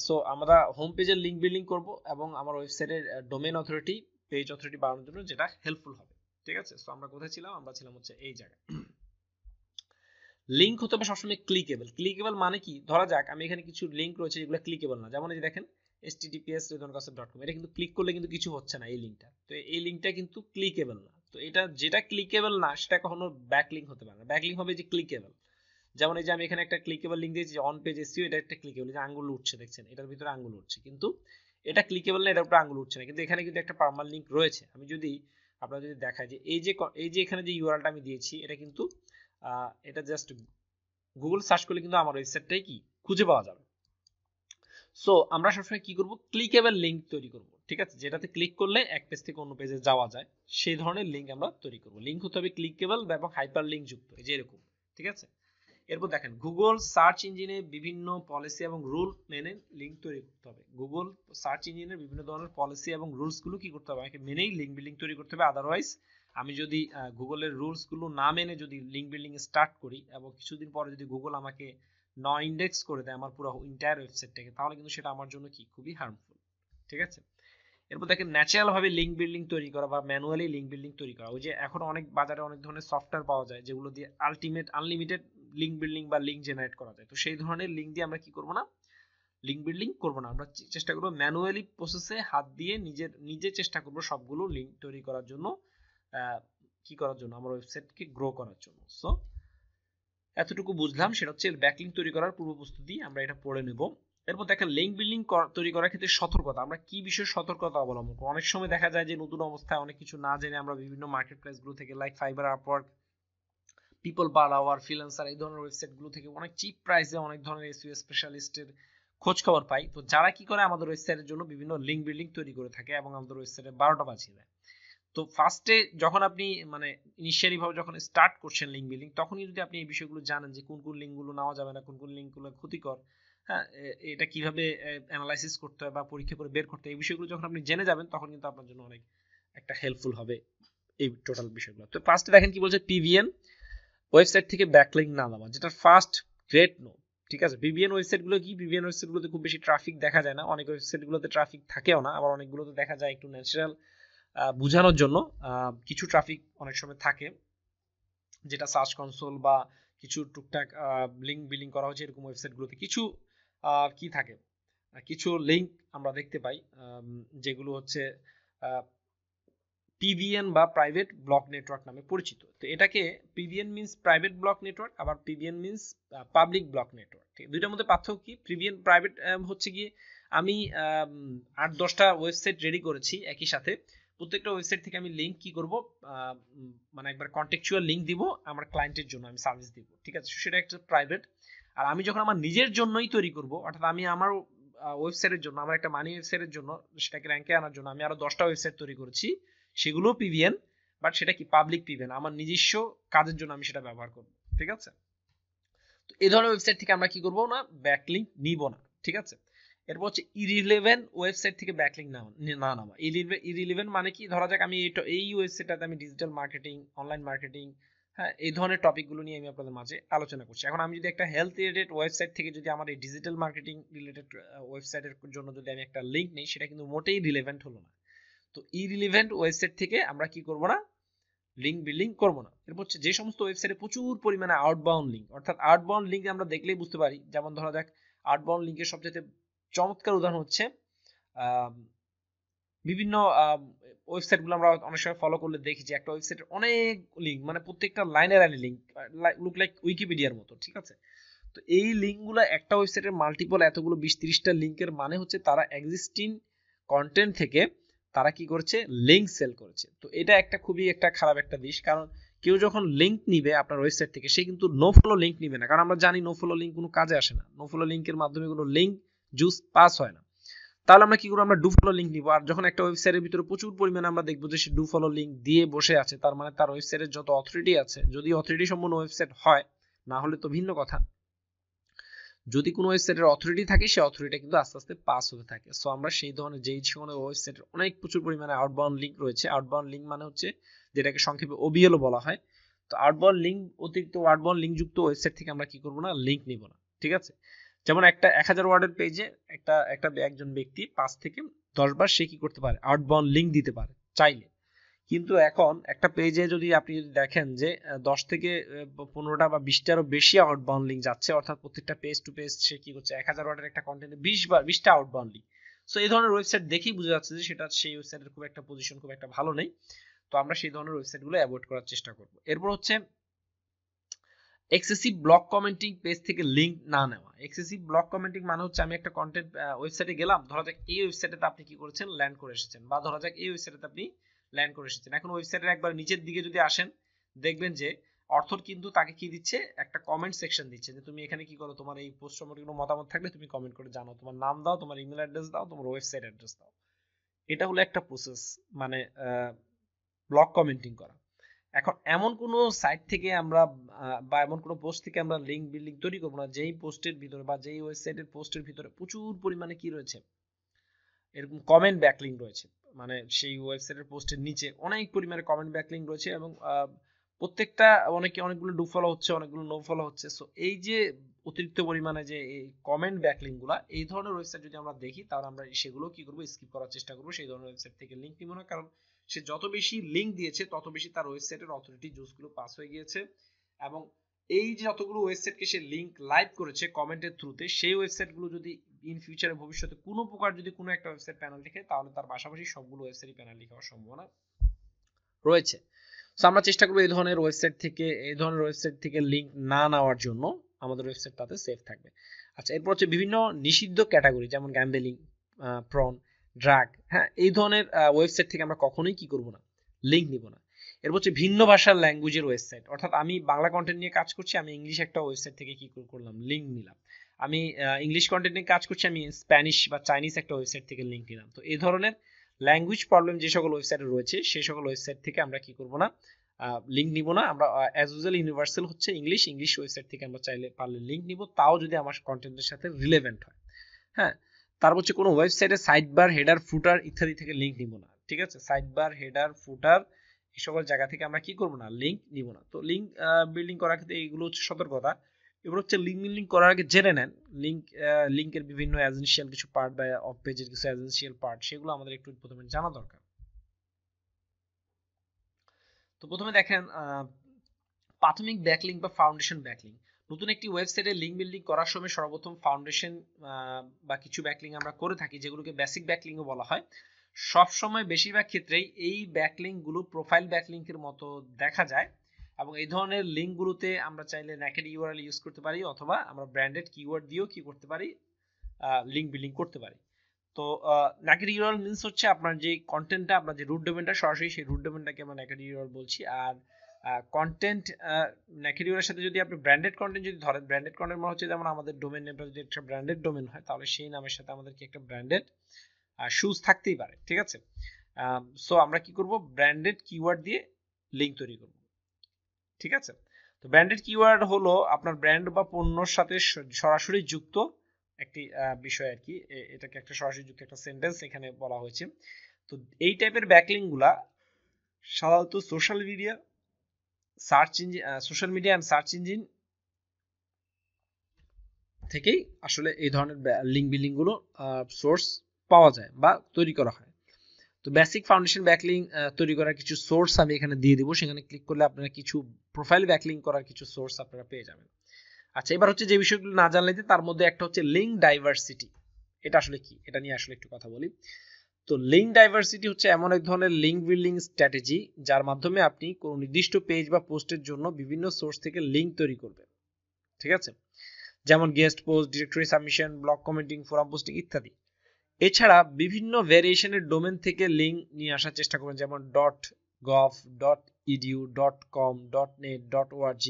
সো আমরা হোম পেজের লিঙ্ক বিল্ডিং করব এবং আমার ওয়েবসাইটের ডোমেইন অথরিটি, পেজ অথরিটি বাড়ানোর জন্য যেটা হেল্পফুল হবে, ঠিক আছে। সো আমরা কোথায় ছিলাম, আমরা ছিলাম হচ্ছে এই জায়গায়। লিঙ্ক হতে হবে সবসময় ক্লিকেবল। ক্লিকেবল মানে কি, ধরা যাক আমি এখানে কিছু লিঙ্ক রয়েছে যেগুলো ক্লিকেবল না, যেমন এই যে দেখেন https://ridwankastu.com, এটা কিন্তু ক্লিক করলে কিন্তু কিছু হচ্ছে না এই লিঙ্কটা, তো এই লিঙ্কটা কিন্তু ক্লিকেবল না। তো এটা যেটা ক্লিকেবল না সেটা কখনো ব্যাকলিঙ্ক হতে পারে না, ব্যাকলিঙ্ক হবে যে ক্লিকেবল। যেমন এই যে আমি এখানে একটা ক্লিকেবল লিঙ্ক দিয়েছি অন পেজ এসইও, এটা একটা ক্লিকেবল, যে আঙ্গুল উঠছে দেখছেন, এটার ভিতরে আঙ্গুল উঠছে, কিন্তু এটা ক্লিকেবল না, এটার উপরে আঙ্গুল উঠছে না, কিন্তু এখানে কিন্তু একটা পার্মানেন্ট লিঙ্ক রয়েছে। আমি যদি আপনারা যদি দেখায় যে এই যে এখানে যে ইউআরএলটা আমি দিয়েছি, এটা কিন্তু এটা জাস্ট গুগল সার্চ করলে কিন্তু আমার ওয়েবসাইটটাই কি খুঁজে পাওয়া যাবে। সো আমরা সবসময় কি করব, ক্লিকেবল লিঙ্ক তৈরি করব, ঠিক আছে, যেটাতে ক্লিক করলে এক পেজ থেকে অন্য পেজে যাওয়া যায়, সেই ধরনের লিঙ্ক আমরা তৈরি করব। লিঙ্ক হতে হবে ক্লিকেবল এবং হাইপার লিঙ্ক যুক্ত, এই যে এরকম, ঠিক আছে। এরপর দেখেন গুগল সার্চ ইঞ্জিনে বিভিন্ন পলিসি এবং রুল মেনে লিঙ্ক তৈরি করতে হবে। গুগল সার্চ ইঞ্জিনের বিভিন্ন ধরনের পলিসি এবং রুলস গুলো কি করতে হবে, আমাকে মেনেই লিঙ্ক বিল্ডিং তৈরি করতে হবে। আদারওয়াইজ আমি যদি গুগলের রুলস গুলো না মেনে যদি লিঙ্ক বিল্ডিং স্টার্ট করি এবং কিছুদিন পরে যদি গুগল আমাকে ন ইন্ডেক্স করে দেয় আমার পুরো এন্টায়ার ওয়েবসাইটটাকে, তাহলে কিন্তু সেটা আমার জন্য কি খুবই হার্মফুল, ঠিক আছে। এরপর দেখেন ন্যাচারাল ভাবে লিঙ্ক বিল্ডিং তৈরি করা বা ম্যানুয়ালি লিঙ্ক বিল্ডিং তৈরি করা। ওই যে এখন অনেক বাজারে অনেক ধরনের সফটওয়্যার পাওয়া যায় যেগুলো দিয়ে আনলিমিটেড লিঙ্ক বিল্ডিং বা লিঙ্ক জেনারেট করা যায়। তো সেই ধরনের লিঙ্ক দিয়ে আমরা কি করব না, লিঙ্ক বিল্ডিং করব না, আমরা চেষ্টা করব ম্যানুয়ালি প্রসেসে হাত দিয়ে নিজে চেষ্টা করব সবগুলো লিঙ্ক তৈরি করার জন্য, কি করার জন্য, আমার ওয়েবসাইটকে গ্রো করার জন্য। সো এতটুকু বুঝলাম, সেটা হচ্ছে ব্যাকলিঙ্ক তৈরি করার পূর্ব প্রস্তুতি, আমরা এটা পড়ে নেব। এরপর দেখেন লিঙ্ক বিল্ডিং তৈরি করার ক্ষেত্রে সতর্কতা, আমরা কি বিষয়ে সতর্কতা অবলম্বন করব। অনেক সময় দেখা যায় যে নতুন অবস্থায় অনেক কিছু না জেনে আমরা বিভিন্ন মার্কেট প্লেস গুলো থেকে like Fiverr, Upwork, People Per Hour, freelancer, এই ধরনের ওয়েবসাইট গুলো থেকে অনেক চিপ প্রাইসে অনেক ধরনের এসইও স্পেশালিস্টের খোঁজ খবর পাই। তো যারা কি করে আমাদের ওয়েবসাইটের জন্য বিভিন্ন লিঙ্ক বিল্ডিং তৈরি করে থাকে এবং আমাদের ওয়েবসাইটে 12টা বাজিয়ে দেয়। তো ফার্স্টে যখন আপনি মানে ইনিশিয়ালি ভাবে যখন স্টার্ট করছেন লিঙ্ক বিল্ডিং, তখনই যদি আপনি এই বিষয়গুলো জানেন যে কোন কোন লিঙ্কগুলো নেওয়া যাবে না, কোন কোন লিঙ্কগুলো ক্ষতিকর, হ্যাঁ, এটা কিভাবে অ্যানালাইসিস করতে হয় বা পরীক্ষা করে বের করতে হয়, এই বিষয়গুলো যখন আপনি জেনে যাবেন তখন কিন্তু আপনার জন্য অনেক একটা হেল্পফুল হবে এই টোটাল বিষয়গুলো। তো ফার্স্টে দেখেন কি বলছে, পিভিএন ওয়েবসাইট থেকে ব্যাকলিঙ্ক না দেওয়া, যেটা ফার্স্ট গ্রেট নো, ঠিক আছে। পিভিএন ওয়েবসাইটগুলো কি, পিভিএন ওয়েবসাইটগুলোতে খুব বেশি ট্রাফিক দেখা যায় না, অনেক ওয়েবসাইটগুলোতে ট্রাফিক থাকেও না, আবার অনেকগুলোতে দেখা যায় একটু ন্যাচারাল বোঝানোর জন্য কিছু ট্রাফিক অনেক সময় থাকে, যেটা সার্চ কনসোল বা কিছু টুকটাক লিঙ্ক বিল্ডিং করা হচ্ছে এরকম ওয়েবসাইটগুলোতে কিছু কি থাকে, কিছু লিঙ্ক আমরা দেখতে পাই যেগুলো হচ্ছে পিভিএন বা প্রাইভেট ব্লক নেটওয়ার্ক নামে পরিচিত। তো এটাকে পিভিএন মিন্স প্রাইভেট ব্লক নেটওয়ার্ক, আবার পিভিএন মিন্স পাবলিক ব্লক নেটওয়ার্ক। ঠিক, দুইটার মধ্যে পার্থক্য কি, পিভিএন প্রাইভেট হচ্ছে গিয়ে আমি 8-10টা ওয়েবসাইট রেডি করেছি একই সাথে, প্রত্যেকটা ওয়েবসাইট থেকে আমি লিঙ্ক কি করব, মানে একবার কন্টেক্সচুয়াল লিঙ্ক দিব আমার ক্লায়েন্টের জন্য, আমি সার্ভিস দিব, ঠিক আছে, সেটা একটা প্রাইভেট। আর আমি যখন আমার নিজের জন্যই তৈরি করব, অর্থাৎ আমি আমার ওয়েবসাইটের জন্য, আমার একটা মানি ওয়েবসাইটের জন্য সেটাকে র্যাঙ্কে আনার জন্য আমি আরো 10টা ওয়েবসাইট তৈরি করেছি, সেগুলো পিভিএন, বাট সেটা কি পাবলিক পিভিএন, আমার নিজস্ব কাজের জন্য আমি সেটা ব্যবহার করব, ঠিক আছে। তো এই ধরনের ওয়েবসাইট থেকে আমরা কি করব না, ব্যাকলিঙ্ক নিব না, ঠিক আছে। এরপর হচ্ছে ইরিলেভেন্ট ওয়েবসাইট থেকে ব্যাকলিঙ্ক না নেওয়া। ইরিলেভেন্ট মানে কি, ধরা যাক আমি এই ওয়েবসাইটটাতে আমি ডিজিটাল মার্কেটিং, অনলাইন মার্কেটিং, হ্যাঁ, এই ধরনের টপিকগুলো নিয়ে আমি আপনাদের মাঝে আলোচনা করছি। এখন আমি যদি একটা হেলথ রিলেটেড ওয়েবসাইট থেকে যদি আমার এই ডিজিটাল মার্কেটিং রিলেটেড ওয়েবসাইটের জন্য যদি আমি একটা লিঙ্ক নেই, সেটা কিন্তু মোটেই রিলেভেন্ট হলো না। তো ইরিলেভেন্ট ওয়েবসাইট থেকে আমরা কি করব না, লিঙ্ক বিল্ডিং করব না। এরপর হচ্ছে যে সমস্ত ওয়েবসাইটে প্রচুর পরিমাণে আউটবাউন্ড লিঙ্ক, অর্থাৎ আউটবাউন্ড লিঙ্ক আমরা দেখলেই বুঝতে পারি, যেমন ধরা যাক আউটবাউন্ড লিঙ্কের সবচেয়ে চমৎকার উদাহরণ হচ্ছে বিভিন্ন ওয়েবসাইটগুলো আমরা অনেক সময় ফলো করলে দেখি যে একটা ওয়েবসাইটের অনেক লিঙ্ক, মানে প্রত্যেকটা লাইনের লিঙ্ক লুক লাইক উইকিপিডিয়ার মতো, ঠিক আছে। তো এই লিঙ্কগুলো একটা ওয়েবসাইটের মাল্টিপল এতগুলো 20-30টা লিঙ্কের মানে হচ্ছে তারা এক্সিস্টিং কন্টেন্ট থেকে তারা কি করছে, লিঙ্ক সেল করেছে। তো এটা একটা খুবই একটা খারাপ একটা দিক, কারণ কেউ যখন লিঙ্ক নিবে আপনার ওয়েবসাইট থেকে সে কিন্তু নো ফলো লিঙ্ক নিবে না, কারণ আমরা জানি নো ফলো লিঙ্ক কোনো কাজে আসে না, নো ফলো লিঙ্কের মাধ্যমে কোনো লিঙ্ক জুস পাস হয় না। তাহলে আমরা কি করবো, আমরা ডু ফলো লিঙ্ক নিব। আর যখন একটা ওয়েবসাইটের ভিতরে প্রচুর পরিমাণে আমরা দেখবো যে সে ডু ফলো লিঙ্ক দিয়ে বসে আছে, তার মানে তার ওয়েবসাইটের যত অথরিটি আছে, যদি অথরিটি সম্পন্ন ওয়েবসাইট হয়, না হলে তো ভিন্ন কথা, যদি কোনো ওয়েবসাইটের অথরিটি থাকে সে অথরিটি কিন্তু আস্তে আস্তে পাস হতে থাকে। সো আমরা সেই ধরনের যেই ধরনের ওয়েবসাইটের অনেক প্রচুর পরিমাণে আউটবাউন্ড লিঙ্ক রয়েছে, আউটবাউন্ড লিঙ্ক মানে হচ্ছে যেটাকে সংক্ষেপে ওবিএলও বলা হয়। তো আউটবাউন্ড লিঙ্ক, অতিরিক্ত আউটবাউন্ড লিঙ্ক যুক্ত ওয়েবসাইট থেকে আমরা কি করবো না, লিঙ্ক নিব না, ঠিক আছে। যেমন একটা 1000 ওয়ার্ডের পেজে একজন ব্যক্তি 5 থেকে 10 বার সে কি করতে পারে, আউটবাউন্ড লিঙ্ক দিতে পারে চাইলে। কিন্তু এখন একটা পেজে যদি আপনি দেখেন যে 10 থেকে 15টা বা 20টারও বেশি আউটবাউন্ড লিঙ্ক যাচ্ছে, অর্থাৎ প্রত্যেকটা পেজ টু পেজ সে কি করছে, 1000 ওয়ার্ডের একটা কন্টেন্টে 20টা আউটবাউন্ড লিঙ্ক। সো এই ধরনের ওয়েবসাইট দেখেই বোঝা যাচ্ছে যে সেটা সেই ওয়েবসাইটের খুব একটা পজিশন খুব একটা ভালো নেই। তো আমরা সেই ধরনের ওয়েবসাইটগুলো অ্যাভয়েড করার চেষ্টা করব। এরপর হচ্ছে এক্সেসিভ ব্লক কমেন্টিং পেজ থেকে লিঙ্ক না নেওয়া। এক্সেসিভ ব্লক কমেন্টিং মানে হচ্ছে আমি একটা কন্টেন্ট ওয়েবসাইটে গেলাম, ধরা যাক এই ওয়েবসাইটে আপনি কি করেছেন, ল্যান্ড করে এসেছেন, বা ধরা যাক এই ওয়েবসাইটে আপনি ল্যান্ড করে এসেছেন। এখন ওয়েবসাইটের একবার নিচের দিকে যদি আসেন, দেখবেন যে অথর কিন্তু তাকে কি দিচ্ছে, একটা কমেন্ট সেকশন দিচ্ছে যে তুমি এখানে কি করো, তোমার এই পোস্ট সম্পর্কে কোনো মতামত থাকলে তুমি কমেন্ট করে জানাও, তোমার নাম দাও, তোমার ইমেল অ্যাড্রেস দাও, তোমার ওয়েবসাইট অ্যাড্রেস দাও। এটা হলো একটা প্রসেস, মানে ব্লক কমেন্টিং করা। এখন এমন কোনো সাইট থেকে আমরা বা এমন কোনো পোস্ট থেকে আমরা লিঙ্ক বিল্ডিং তৈরি করবো না যেই পোস্টের ভিতরে বা যেই ওয়েবসাইটের পোস্টের ভিতরে প্রচুর পরিমাণে কি রয়েছে, এরকম কমেন্ট ব্যাকলিঙ্ক রয়েছে, মানে সেই ওয়েবসাইটের পোস্টের নিচে অনেক পরিমাণে কমেন্ট ব্যাকলিঙ্ক রয়েছে, এবং প্রত্যেকটা অনেকগুলো ডু ফলো হচ্ছে, অনেকগুলো নো ফলো হচ্ছে। সো এই যে অতিরিক্ত পরিমাণে যে এই কমেন্ট ব্যাকলিঙ্ক গুলা, এই ধরনের ওয়েবসাইট যদি আমরা দেখি তাহলে আমরা সেগুলো কি করবো, স্কিপ করার চেষ্টা করবো, সেই ধরনের ওয়েবসাইট থেকে লিঙ্ক নিব না। কারণ সে যত বেশি লিঙ্ক দিয়েছে তত বেশি তার ওয়েবসাইটের অথরিটি জুসগুলো পাস হয়ে গিয়েছে, এবং এই যে যতগুলো ওয়েবসাইটকে সে লিঙ্ক লাইভ করেছে কমেন্টের থ্রুতে, সেই ওয়েবসাইটগুলো যদি ইন ফিউচারে ভবিষ্যতে কোনো প্রকার যদি কোনো একটা ওয়েবসাইট পেনাল্টি খায়, তাহলে তার পাশাপাশি সবগুলো ওয়েবসাইটই পেনাল্টি খাওয়ার সম্ভাবনা রয়েছে। সো আমরা চেষ্টা করবো এই ধরনের ওয়েবসাইট থেকে লিঙ্ক না নেওয়ার জন্য, আমাদের ওয়েবসাইট তাতে সেফ থাকবে। আচ্ছা, এরপর হচ্ছে বিভিন্ন নিষিদ্ধ ক্যাটাগরি, যেমন গ্যাম্বলিং, প্রন, ড্রাগ, হ্যাঁ, এই ধরনের ওয়েবসাইট থেকে আমরা কখনোই কি করব না, লিঙ্ক নিব না। এরপর হচ্ছে ভিন্ন ভাষার ল্যাঙ্গুয়েজের ওয়েবসাইট, অর্থাৎ আমি বাংলা কন্টেন্ট নিয়ে কাজ করছি, আমি ইংলিশ একটা ওয়েবসাইট থেকে কি করলাম, লিঙ্ক নিলাম। আমি ইংলিশ কন্টেন্ট নিয়ে কাজ করছি, আমি স্প্যানিশ বা চাইনিজ একটা ওয়েবসাইট থেকে লিঙ্ক নিলাম। তো এই ধরনের ল্যাঙ্গুয়েজ প্রবলেম যে সকল ওয়েবসাইটে রয়েছে সেই সকল ওয়েবসাইট থেকে আমরা কি করব না, লিঙ্ক নিব না। আমরা অ্যাজ ইউজুয়াল ইউনিভার্সাল হচ্ছে ইংলিশ ওয়েবসাইট থেকে আমরা চাইলে পারলে লিঙ্ক নিব, তাও যদি আমার কন্টেন্টের সাথে রিলেভেন্ট হয়। হ্যাঁ, তারপর হচ্ছে কোনো ওয়েবসাইটে সাইড বার, হেডার, ফুটার ইত্যাদি থেকে লিঙ্ক নিব না, ঠিক আছে। সাইড বার, হেডার, ফুটার এই সকল জায়গা থেকে আমরা কি করব না, লিঙ্ক নিব না। তো লিঙ্ক বিল্ডিং করার ক্ষেত্রে এইগুলো হচ্ছে সতর্কতা। এবার হচ্ছে লিঙ্ক বিল্ডিং করার আগে জেনে নেন লিঙ্কের বিভিন্ন এসেনশিয়াল কিছু পার্ট বা অফ পেজের কিছু এসেনশিয়াল পার্ট, সেগুলো আমাদের একটু প্রথমে জানা দরকার। তো প্রথমে দেখেন প্রাথমিক ব্যাকলিঙ্ক বা ফাউন্ডেশন ব্যাকলিঙ্ক। নতুন একটি ওয়েবসাইটে লিঙ্ক বিল্ডিং করার সময় সর্বপ্রথম ফাউন্ডেশন বা কিছু ব্যাকলিঙ্ক আমরা করে থাকি, যেগুলোকে বেসিক ব্যাকলিঙ্কও বলা হয়। সব সময় বেশিরভাগ ক্ষেত্রেই এই ব্যাকলিঙ্ক গুলো প্রোফাইল ব্যাকলিঙ্কের মতো দেখা যায়, এবং এই ধরনের লিঙ্ক গুলোতে আমরা চাইলে নেকেড ইউআরএল ইউজ করতে পারি, অথবা আমরা ব্র্যান্ডেড কিওয়ার্ড দিয়েও কি করতে পারি, লিঙ্ক বিল্ডিং করতে পারি। তো নেকেড ইউআরএল মিন্স হচ্ছে আপনার যে কন্টেন্টটা, আপনার যে রুট ডোমেনটা সরাসরি সেই রুট ডোমেনটাকে আমরা নেকেড ইউআরএল বলছি। আর কন্টেন্ট নেকেড ইউআরএল এর সাথে যদি আপনি ব্র্যান্ডেড কন্টেন্ট যদি ধরেন, ব্র্যান্ডেড কন্টেন্ট মানে হচ্ছে যেমন আমাদের ডোমেন নেমটা যদি একটা ব্র্যান্ডেড ডোমেন হয়, তাহলে সেই নামের সাথে আমাদের কি একটা ব্র্যান্ডেড শুজ থাকতেই পারে, ঠিক আছে। সো আমরা কি করব, ব্র্যান্ডেড কিওয়ার্ড দিয়ে লিঙ্ক তৈরি করব, ঠিক আছে। তো ব্র্যান্ডেড কিওয়ার্ড হলো আপনার ব্র্যান্ড বা পণ্যর সাথে সরাসরি যুক্ত একটি বিষয় আর কি, এটাকে একটা সরাসরি যুক্ত একটা সেন্টেন্স এখানে বলা হয়েছে। তো এই টাইপের ব্যাকলিঙ্ক গুলা সাধারণত social media and search engine থেকেই আসলে এই ধরনের লিঙ্ক বিল্ডিং গুলো সোর্স পাওয়া যায় বা তৈরি করা হয়। তো তো বেসিক ফাউন্ডেশন ব্যাকলিং তৈরি করার কিছু সোর্স আমি এখানে দিয়ে দিব, সেখানে ক্লিক করলে আপনারা কিছু প্রোফাইল ব্যাকলিং করার কিছু সোর্স আপনারা পেয়ে যাবেন। আচ্ছা, এবার হচ্ছে যে বিষয়গুলো না জানলে তার মধ্যে একটা হচ্ছে লিঙ্ক ডাইভার্সিটি। এটা আসলে কি, এটা নিয়ে আসলে একটু কথা বলি। তো লিঙ্ক ডাইভার্সিটি হচ্ছে এমন এক ধরনের লিঙ্ক বিল্ডিং স্ট্র্যাটেজি যার মাধ্যমে আপনি কোনো নির্দিষ্ট পেজ বা পোস্টের জন্য বিভিন্ন সোর্স থেকে লিঙ্ক তৈরি করবেন, ঠিক আছে, যেমন guest post, directory submission, blog commenting, forum posting ইত্যাদি। এছাড়া বিভিন্ন ভেরিয়েশনের ডোমেন থেকে লিঙ্ক নিয়ে আসার চেষ্টা করবেন, যেমন .gov, .edu, .com, .net, .org।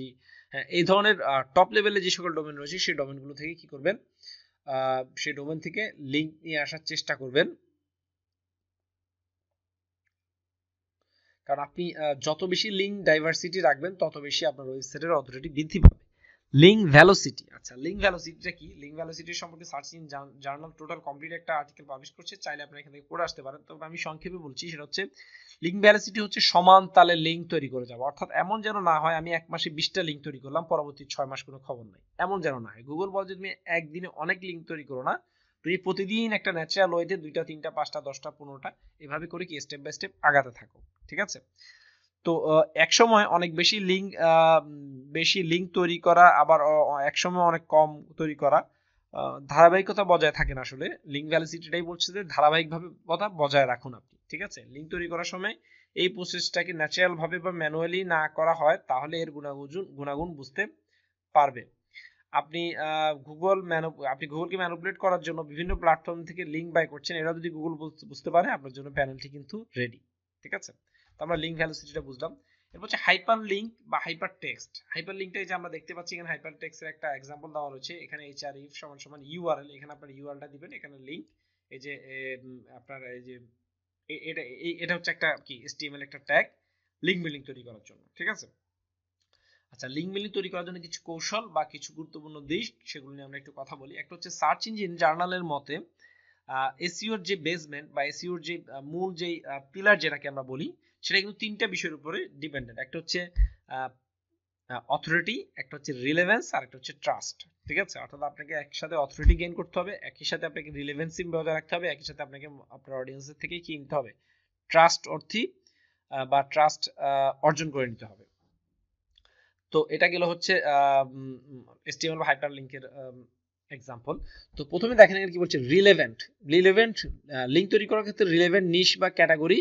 হ্যাঁ, এই ধরনের টপ লেভেলে যে সকল ডোমেন রয়েছে সেই ডোমেনগুলো থেকে কি করবেন, সেই ডোমেন থেকে লিঙ্ক নিয়ে আসার চেষ্টা করবেন। কারণ আপনি যত বেশি লিঙ্ক ডাইভার্সিটি রাখবেন তত বেশি আপনার ওয়েবসাইটের অথরিটি বৃদ্ধি পাবে। Link velocity. আচ্ছা, লিঙ্ক ভেলোসিটিটা কি? লিঙ্ক ভেলোসিটি সম্পর্কে search engine journal total complete একটা আর্টিকেল পাবলিশ করছে, চাইলে আপনি এখান থেকে পড়ে আসতে পারেন। তবে আমি সংক্ষেপে বলছি, সেটা হচ্ছে লিঙ্ক ভেলোসিটি হচ্ছে সমান তালে লিঙ্ক তৈরি করে যাওয়া। অর্থাৎ এমন যেন না হয় আমি এক মাসে 20টা লিঙ্ক তৈরি করলাম, পরবর্তী 6 মাস কোনো খবর নাই, এমন যেন না হয়। গুগল বলে যে তুমি একদিনে অনেক লিঙ্ক তৈরি করো না, তুমি প্রতিদিন একটা ন্যাচারাল ওয়েতে 2টা 3টা 5টা 10টা 15টা এভাবে করে কি স্টেপ বাই স্টেপ আগাতে থাকো, ঠিক আছে। তো এক সময় অনেক বেশি লিঙ্ক তৈরি করা, আবার এক সময় অনেক কম তৈরি করা, ধারাবাহিকতা বজায় থাকে না। আসলে লিঙ্ক ভ্যালিডিটিটাই বলছে যে ধারাবাহিকভাবে বজায় রাখুন আপনি, ঠিক আছে। লিঙ্ক তৈরি করার সময় এই প্রসেসটাকে ন্যাচারাল ভাবে বা ম্যানুয়ালি না করা হয় তাহলে এর গুণাগুণ বুঝতে পারবে। আপনি গুগলকে ম্যানিপুলেট করার জন্য বিভিন্ন প্ল্যাটফর্ম থেকে লিঙ্ক বাই করছেন, এরা যদি গুগল বুঝতে পারে আপনার জন্য প্যানেলটি কিন্তু রেডি, ঠিক আছে। তো আমরা লিঙ্ক ভ্যালোসিটিটা বুঝলাম। এরপর হচ্ছে হাইপার লিঙ্ক বা হাইপার টেক্সট। হাইপার লিঙ্কটা এই যে আমরা দেখতে পাচ্ছি এখানে হাইপার টেক্সটের একটা এক্সাম্পল দেওয়া রয়েছে। এখানে href = URL, এখানে আপনার URLটা দিবেন, এখানে লিঙ্ক, এই যে আপনার এই যে এটা হচ্ছে একটা কি HTML একটা ট্যাগ লিঙ্ক বিল্ডিং তৈরি করার জন্য, ঠিক আছে। আচ্ছা, লিঙ্ক বিল্ডিং তৈরি করার জন্য কিছু কৌশল বা কিছু গুরুত্বপূর্ণ দিক, সেগুলো নিয়ে আমরা একটু কথা বলি। একটা হচ্ছে সার্চ ইঞ্জিন জার্নালের মতে এসইওর যে বেসমেন্ট বা এসইওর যে মূল যে পিলার যেটাকে আমরা বলি, সেটা কিন্তু 3টা বিষয়ের উপরে ডিপেন্ডেন্ট। একটা হচ্ছে অথরিটি, একটা হচ্ছে রিলেভেন্স, আর একটা হচ্ছে ট্রাস্ট, ঠিক আছে। অর্থাৎ আপনাকে একসাথে অথরিটি গেইন করতে হবে, একই সাথে আপনাকে রিলেভেন্সি বজায় রাখতে হবে, একই সাথে আপনাকে আপনার অডিয়েন্সের থেকে কি নিতে হবে, ট্রাস্ট অর্জন করে নিতে হবে। তো এটা গেল হচ্ছে HTML বা হাইপার লিঙ্কের এক্সাম্পল। তো প্রথমে দেখেন এখানে কি বলছে, রিলেভেন্ট লিঙ্ক তৈরি করার ক্ষেত্রে রিলেভেন্ট নিশ বা ক্যাটাগরি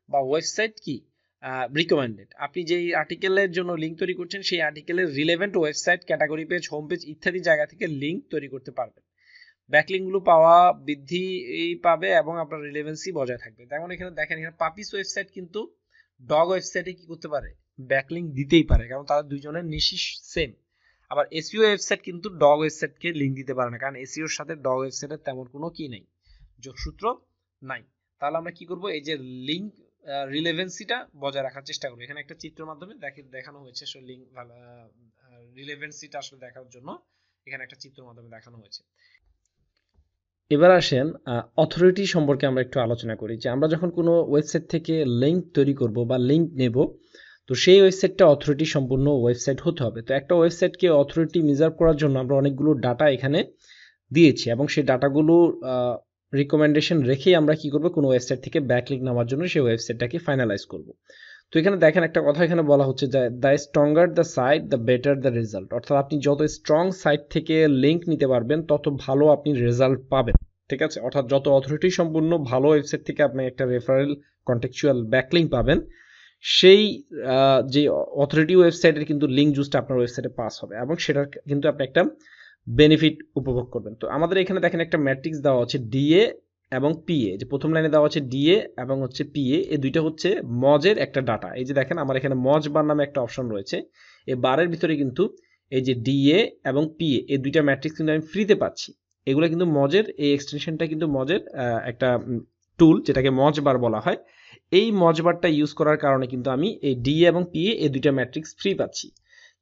বা ওয়েবসাইট কি রিকমেন্ডেড। আপনি যেই আর্টিকেলের জন্য লিঙ্ক তৈরি করছেন সেই আর্টিকেলের relevant website, category page, home page ইত্যাদি জায়গা থেকে লিঙ্ক তৈরি করতে পারবেন। ব্যাকলিঙ্কগুলো বৃদ্ধি পাবে এবং আপনার রিলেভেন্সি বজায় থাকবে। যেমন এখানে দেখেন, এখানে পাপিস ওয়েবসাইট কিন্তু ডগ ওয়েবসাইটে কি করতে পারে, ব্যাকলিঙ্ক দিতেই পারে, কারণ তারা দুইজনের নিশি সেম। আবার এসইও ওয়েবসাইট কিন্তু ডগ ওয়েবসাইটকে লিঙ্ক দিতে পারে না, কারণ এসইওর সাথে ডগ ওয়েবসাইটের তেমন কোনো কি নেই, যোগসূত্র নাই। তাহলে আমরা কি করব, এই যে লিঙ্ক রিলেভেন্সিটা বজায় রাখার চেষ্টা করব। এখানে একটা চিত্রের মাধ্যমে দেখানো হয়েছে আসলে লিঙ্ক রিলেভেন্সিটা আসলে দেখার জন্য এখানে একটা চিত্রের মাধ্যমে দেখানো হয়েছে। এবার আসেন অথরিটি সম্পর্কে আমরা একটু আলোচনা করি, যে আমরা যখন কোনো ওয়েবসাইট থেকে লিঙ্ক তৈরি করব বা লিঙ্ক নেব, তো সেই ওয়েবসাইটটা অথরিটি সম্পূর্ণ ওয়েবসাইট হতে হবে। তো একটা ওয়েবসাইটকে অথরিটি মেজার করার জন্য আমরা অনেকগুলো ডাটা এখানে দিয়েছি, এবং সেই ডাটাগুলো রিকমেন্ডেশন রেখেই আমরা কি করব, কোনো ওয়েবসাইট থেকে ব্যাকলিঙ্ক নেওয়ার জন্য সেই ওয়েবসাইটটাকে ফাইনালাইজ করব। তো এখানে দেখেন একটা কথা এখানে বলা হচ্ছে যে the stronger the site the better the result. অর্থাৎ আপনি যত স্ট্রং সাইট থেকে লিঙ্ক নিতে পারবেন তত ভালো আপনি রেজাল্ট পাবেন, ঠিক আছে। অর্থাৎ যত অথরিটি সম্পূর্ণ ভালো ওয়েবসাইট থেকে আপনি একটা রেফারেল কন্টেক্সচুয়াল ব্যাকলিঙ্ক পাবেন, সেই যে অথরিটি ওয়েবসাইটের কিন্তু লিঙ্ক জুসটা আপনার ওয়েবসাইটে পাস হবে, এবং সেটার কিন্তু আপনি একটা বেনিফিট উপভোগ করবেন। তো আমাদের এখানে দেখেন একটা ম্যাট্রিক্স দেওয়া আছে ডিএ এবং পিএ, যে প্রথম লাইনে দেওয়া আছে ডিএ এবং হচ্ছে পিএ, এই দুইটা হচ্ছে মজের একটা ডাটা। এই যে দেখেন আমার এখানে মজ বার নামে একটা অপশন রয়েছে, এই বারের ভিতরে কিন্তু এই যে ডিএ এবং পিএ এই দুইটা ম্যাট্রিক্স কিন্তু আমি ফ্রিতে পাচ্ছি। এগুলো কিন্তু মজের, এই এক্সটেনশনটা কিন্তু মজের একটা টুল, যেটাকে মজ বার বলা হয়। এই মজ বারটা ইউজ করার কারণে কিন্তু আমি এই ডিএ এবং পিএ এই দুইটা ম্যাট্রিক্স ফ্রি পাচ্ছি।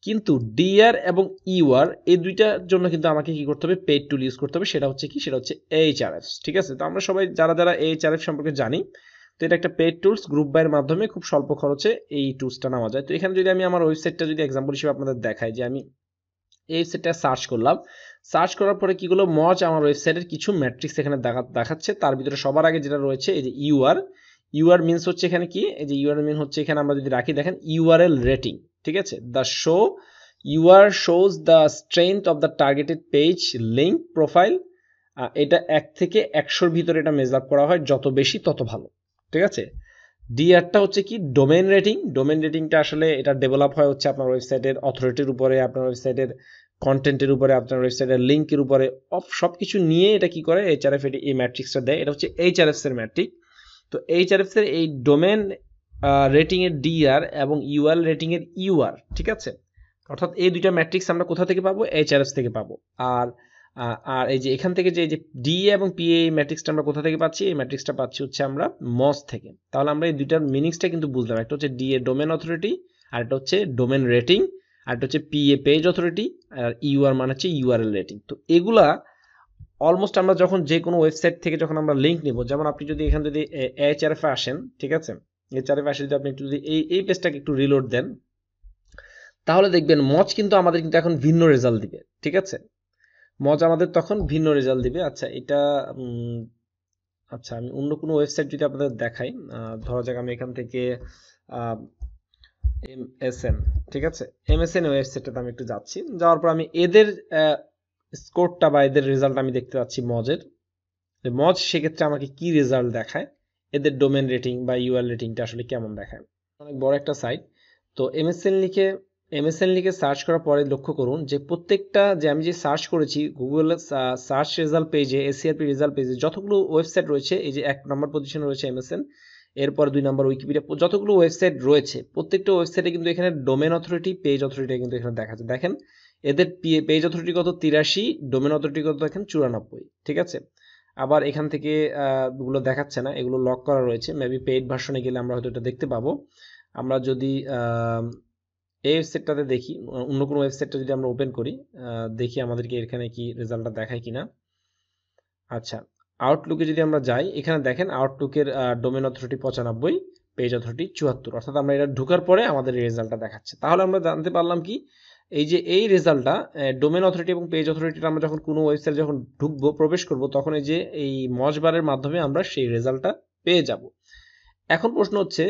কিন্তু ডিআর এবং ইউআর এই দুইটার জন্য কিন্তু আমাকে কি করতে হবে, পেইড টুল ইউজ করতে হবে। সেটা হচ্ছে কি, সেটা হচ্ছে এইচআরএফ, ঠিক আছে। তো আমরা সবাই যারা এইচআরএফ সম্পর্কে জানি, তো এটা একটা পেইড টুলস, গ্রুপ বাইয়ের মাধ্যমে খুব স্বল্প খরচে এই টুলসটা নেওয়া যায়। তো এখানে যদি আমি আমার ওয়েবসাইটটা যদি এক্সাম্পল হিসেবে আপনাদের দেখাই, যে আমি এই ওয়েবসাইটটা সার্চ করলাম, সার্চ করার পরে কি হলো, মজ আমার ওয়েবসাইটের কিছু ম্যাট্রিক্স এখানে দেখাচ্ছে। তার ভিতরে সবার আগে যেটা রয়েছে এই যে ইউআর মিনস হচ্ছে এখানে কি, এই যে ইউআর মিন হচ্ছে এখানে আমরা যদি রাখি দেখেন ইউআরএল রেটিং, ঠিক আছে, the show UR shows the strength of the targeted page link profile. এটা 1 থেকে 100-র ভিতরে এটা মেজার করা হয়, যত বেশি তত ভালো, ঠিক আছে। ডিআরটা হচ্ছে কি ডোমেন রেটিং। ডোমেন রেটিংটা আসলে এটা ডেভেলপ হয় হচ্ছে আপনার ওয়েবসাইটের অথরিটির উপরে, আপনার ওয়েবসাইটের কন্টেন্টের উপরে, আপনার ওয়েবসাইটের লিঙ্কের উপরে, সব কিছু নিয়ে এটা কি করে এইচআরএফ এই ম্যাট্রিক্সটা দেয়। এটা হচ্ছে এইচআরএফ এর ম্যাট্রিক। তো এইচআরএফ এর এই ডোমেন রেটিং এর ডিআর এবং ইউআরএল রেটিং এর ইউআর, ঠিক আছে, অর্থাৎ এই দুইটা ম্যাট্রিক্স আমরা কোথা থেকে পাবো, এইচআরএফ থেকে পাবো। আর আর এই যে এখান থেকে যে ডিএ এবং পিএ ম্যাট্রিক্সটা আমরা কোথা থেকে পাচ্ছি, এই ম্যাট্রিক্সটা পাচ্ছি হচ্ছে আমরা মজ থেকে। তাহলে আমরা এই দুইটার মিনিংসটা কিন্তু বুঝলাম, একটা হচ্ছে ডিএ ডোমেন অথরিটি, আর একটা হচ্ছে ডোমেন রেটিং, আর একটা হচ্ছে পিএ পেজ অথরিটি, আর ইউআর মানে হচ্ছে ইউআরএল রেটিং। তো এগুলা অলমোস্ট আমরা যখন যে কোনো ওয়েবসাইট থেকে যখন আমরা লিঙ্ক নিব, যেমন আপনি যদি এখানে যদি এইচআরএফ আসেন, ঠিক আছে, এইচআরএফ আসে যদি আপনি একটু যদি এই পেজটাকে একটু রিলোড দেন, তাহলে দেখবেন মজ কিন্তু আমাদের কিন্তু এখন ভিন্ন রেজাল্ট দিবে, ঠিক আছে, মজ আমাদের তখন ভিন্ন রেজাল্ট দিবে। আচ্ছা এটা আচ্ছা আমি অন্য কোনো ওয়েবসাইট যদি আপনাদের দেখাই, ধরা যাক আমি এখান থেকে এমএসএন, ঠিক আছে, এমএসএন ওয়েবসাইটটাতে আমি একটু যাচ্ছি, যাওয়ার পর আমি এদের স্কোরটা বা এদের রেজাল্ট আমি দেখতে পাচ্ছি মজের। মজ সেক্ষেত্রে আমাকে কি রেজাল্ট দেখায়, এদের ডোমেন রেটিং বা ইউআরএল রেটিংটা আসলে কেমন দেখায়। অনেক বড় একটা সাইট। তো এমএসএন লিখে সার্চ করার পরে লক্ষ্য করুন যে প্রত্যেকটা যে আমি যে সার্চ করেছি গুগলের সার্চ রেজাল্ট পেজে, এসিআরপি রেজাল্ট পেজে যতগুলো ওয়েবসাইট রয়েছে, এই যে 1 নম্বর পজিশনে রয়েছে এমএসএন, এরপর 2 নম্বর উইকিপিডিয়া, যতগুলো ওয়েবসাইট রয়েছে প্রত্যেকটা ওয়েবসাইটে কিন্তু এখানে ডোমেন অথরিটি, পেজ অথরিটি কিন্তু এখানে দেখা যায়। দেখেন এদের পেজ অথরিটি কত 83, ডোমেন অথরিটি কত দেখেন 94, ঠিক আছে। আবার এখান থেকে এগুলো দেখাচ্ছে না, এগুলো লক করা রয়েছে, মেবি পেইড ভার্সনে গেলে আমরা হয়তো এটা দেখতে পাবো। আমরা যদি এই ওয়েবসাইটটাতে দেখি, অন্য কোনো ওয়েবসাইটটা যদি আমরা ওপেন করি, দেখি আমাদেরকে এখানে কি রেজাল্টটা দেখায় কিনা। আচ্ছা আউটলুকে যদি আমরা যাই, এখানে দেখেন আউটলুকের ডোমেন অথরিটি 95, পেজ অথরিটি 74, অর্থাৎ আমরা এটা ঢোকার পরে আমাদের এই রেজাল্টটা দেখাচ্ছে। তাহলে আমরা জানতে পারলাম কি, এই যে এই রেজাল্টটা ডোমেন অথরিটি এবং পেজ অথরিটিটা আমরা যখন কোনো ওয়েবসাইটে যখন ঢুকবো, প্রবেশ করব, তখন এই যে এই মজবারের মাধ্যমে আমরা সেই রেজাল্টটা পেয়ে যাব। এখন প্রশ্ন হচ্ছে,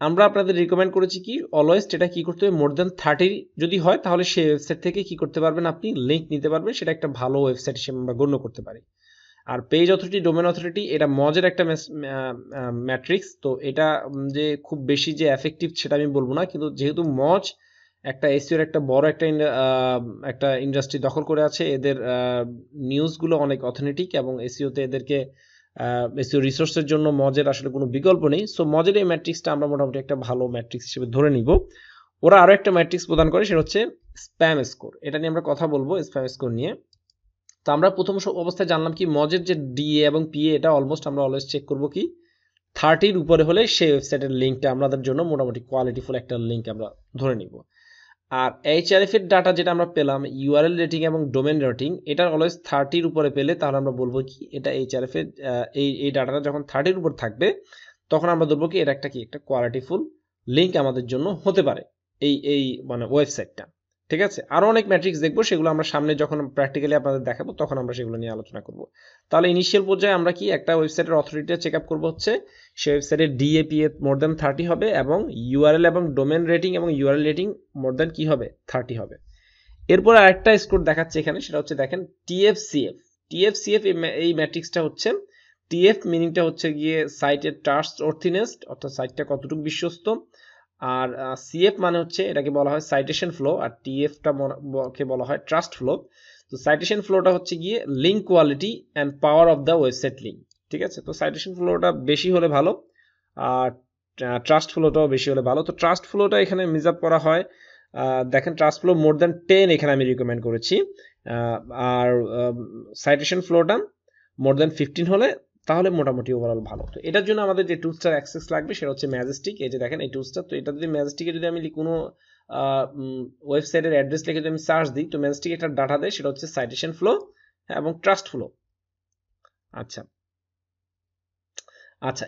আমরা আপনাদের রিকমেন্ড করেছি কি অলওয়েজ এটা কি করতে হবে, মোর দ্যান 30 যদি হয় তাহলে সেই ওয়েবসাইট থেকে কি করতে পারবেন, আপনি লিঙ্ক নিতে পারবেন, সেটা একটা ভালো ওয়েবসাইট হিসেবে আমরা গণ্য করতে পারি। আর পেজ অথরিটি, ডোমেন অথরিটি এটা মজের একটা ম্যাট্রিক্স। তো এটা যে খুব বেশি যে এফেক্টিভ সেটা আমি বলবো না, কিন্তু যেহেতু মজ একটা এসইওর একটা বড় একটা ইন্ডাস্ট্রি দখল করে আছে, এদের নিউজগুলো অনেক অথেন্টিক এবং এসইওতে এদেরকে এসইও রিসোর্সের জন্য মজের আসলে কোনো বিকল্প নেই। সো মজের এই ম্যাট্রিক্সটা আমরা মোটামুটি একটা ভালো ম্যাট্রিক্স হিসেবে ধরে নিব। ওরা আরো একটা ম্যাট্রিক্স প্রদান করে, সেটা হচ্ছে স্প্যাম স্কোর। এটা নিয়ে আমরা কথা বলবো, স্প্যাম স্কোর নিয়ে। তো আমরা প্রথম অবস্থায় জানলাম কি মজের যে ডিএ এবং পিএ এটা অলমোস্ট আমরা অলওয়েজ চেক করব কি 30-র উপরে হলে সেই ওয়েবসাইটের লিঙ্কটা আমাদের জন্য মোটামুটি কোয়ালিটিফুল একটা লিঙ্ক আমরা ধরে নিব। আর এইচআরএফ এর ডাটা যেটা আমরা পেলাম, ইউআরএল রেটিং এবং ডোমেন রেটিং, এটা অলওয়েজ 30-র উপরে পেলে তাহলে আমরা বলবো কি এটা এইচআরএফ এর এই ডাটাটা যখন 30-র উপর থাকবে তখন আমরা বলবো কি এটা একটা কোয়ালিটিফুল লিঙ্ক আমাদের জন্য হতে পারে এই মানে ওয়েবসাইটটা, ঠিক আছে। আরো অনেক ম্যাট্রিক্স দেখবো, সেগুলো আমরা সামনে যখন প্র্যাকটিক্যালি আপনাদের দেখাবো তখন আমরা সেগুলো নিয়ে আলোচনা করব। তাহলে ইনিশিয়াল পর্যায়ে আমরা কি একটা ওয়েবসাইটের অথরিটি চেক আপ করবো হচ্ছে সেই ওয়েবসাইটের ডিএপিএ মোর দ্যান 30 হবে এবং ইউআরএল এবং ডোমেন রেটিং এবং ইউআরএল রেটিং মোর দ্যান কি হবে 30 হবে। এরপর আরেকটা স্কোর দেখাচ্ছে এখানে, সেটা হচ্ছে দেখেন টিএফসিএফ এই ম্যাট্রিক্সটা হচ্ছে, টিএফ মিনিংটা হচ্ছে গিয়ে সাইটের ট্রাস্ট অর্থিনেস, অর্থাৎ সাইটটা কতটুকু বিশ্বস্ত, আর সিএফ মানে হচ্ছে এটাকে বলা হয় সাইটেশন ফ্লো, আর টিএফটা কে বলা হয় ট্রাস্ট ফ্লো। তো সাইটেশন ফ্লোটা হচ্ছে গিয়ে link quality and power of the website link, ঠিক আছে। তো সাইটেশন ফ্লোটা বেশি হলে ভালো, আর ট্রাস্ট ফ্লোটাও বেশি হলে ভালো। তো ট্রাস্ট ফ্লোটা এখানে মিস আপ করা হয়, দেখেন ট্রাস্ট ফ্লো মোর দ্যান 10 এখানে আমি রিকমেন্ড করেছি, আর সাইটেশন ফ্লোটা মোর দ্যান 15 হলে তাহলে মোটামুটি ওভারঅল ভালো। তো এটার জন্য আমাদের যে টুলসটার অ্যাক্সেস লাগবে সেটা হচ্ছে ম্যাজেস্টিক। এই যে দেখেন এই টুলসটা, তো এটা যদি ম্যাজেস্টিকে যদি আমি কোনো ওয়েবসাইটের অ্যাড্রেস লিখে যদি আমি সার্চ দিই, তো ম্যাজেস্টিক একটা ডাটা দেয়, সেটা হচ্ছে সাইটেশন ফ্লো এবং ট্রাস্ট ফ্লো। আচ্ছা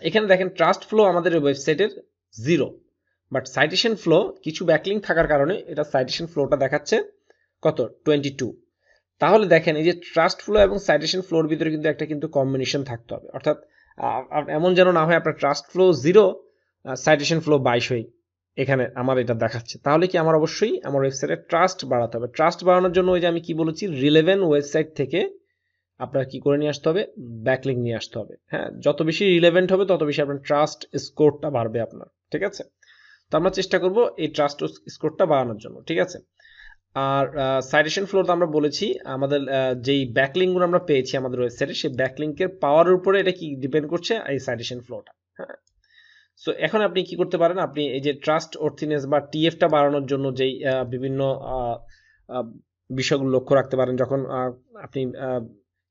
এখানে দেখেন ট্রাস্ট ফ্লো আমাদের ওয়েবসাইটের 0, বাট সাইটেশন ফ্লো কিছু ব্যাকলিঙ্ক থাকার কারণে এটা সাইটেশন ফ্লোটা দেখাচ্ছে কত 22। তাহলে দেখেন এই যে ট্রাস্ট ফ্লো এবং সাইটেশন ফ্লোর ভিতরে কিন্তু একটা কম্বিনেশন থাকতে হবে, অর্থাৎ এমন যেন না হয় আপনার ট্রাস্ট ফ্লো 0 সাইটেশন ফ্লো 22 হয়ে এখানে আমার এটা দেখাচ্ছে। তাহলে কি আমার অবশ্যই আমার ওয়েবসাইটে ট্রাস্ট বাড়াতে হবে। ট্রাস্ট বাড়ানোর জন্য ওই যে আমি কি বলেছি, রিলেভেন্ট ওয়েবসাইট থেকে আপনার কি করে নিয়ে আসতে হবে, ব্যাকলিঙ্ক নিয়ে আসতে হবে। হ্যাঁ, যত বেশি রিলেভেন্ট হবে তত বেশি আপনার ট্রাস্ট স্কোরটা বাড়বে আপনার। ঠিক আছে, তো আমরা চেষ্টা করব এই ট্রাস্ট স্কোরটা বাড়ানোর জন্য। ঠিক আছে, আর সাইটেশন ফ্লো তো আমরা বলেছি আমাদের যেই ব্যাকলিঙ্কগুলো আমরা পেয়েছি আমাদের ওয়েবসাইটে, সেই ব্যাকলিঙ্কের পাওয়ারের উপরে এটা কি ডিপেন্ড করছে, এই সাইটেশন ফ্লোটা। হ্যাঁ, সো এখন আপনি কি করতে পারেন, আপনি এই যে ট্রাস্ট অর্থিনেস বা টিএফটা বাড়ানোর জন্য যেই বিভিন্ন বিষয়গুলো লক্ষ্য রাখতে পারেন। যখন আপনি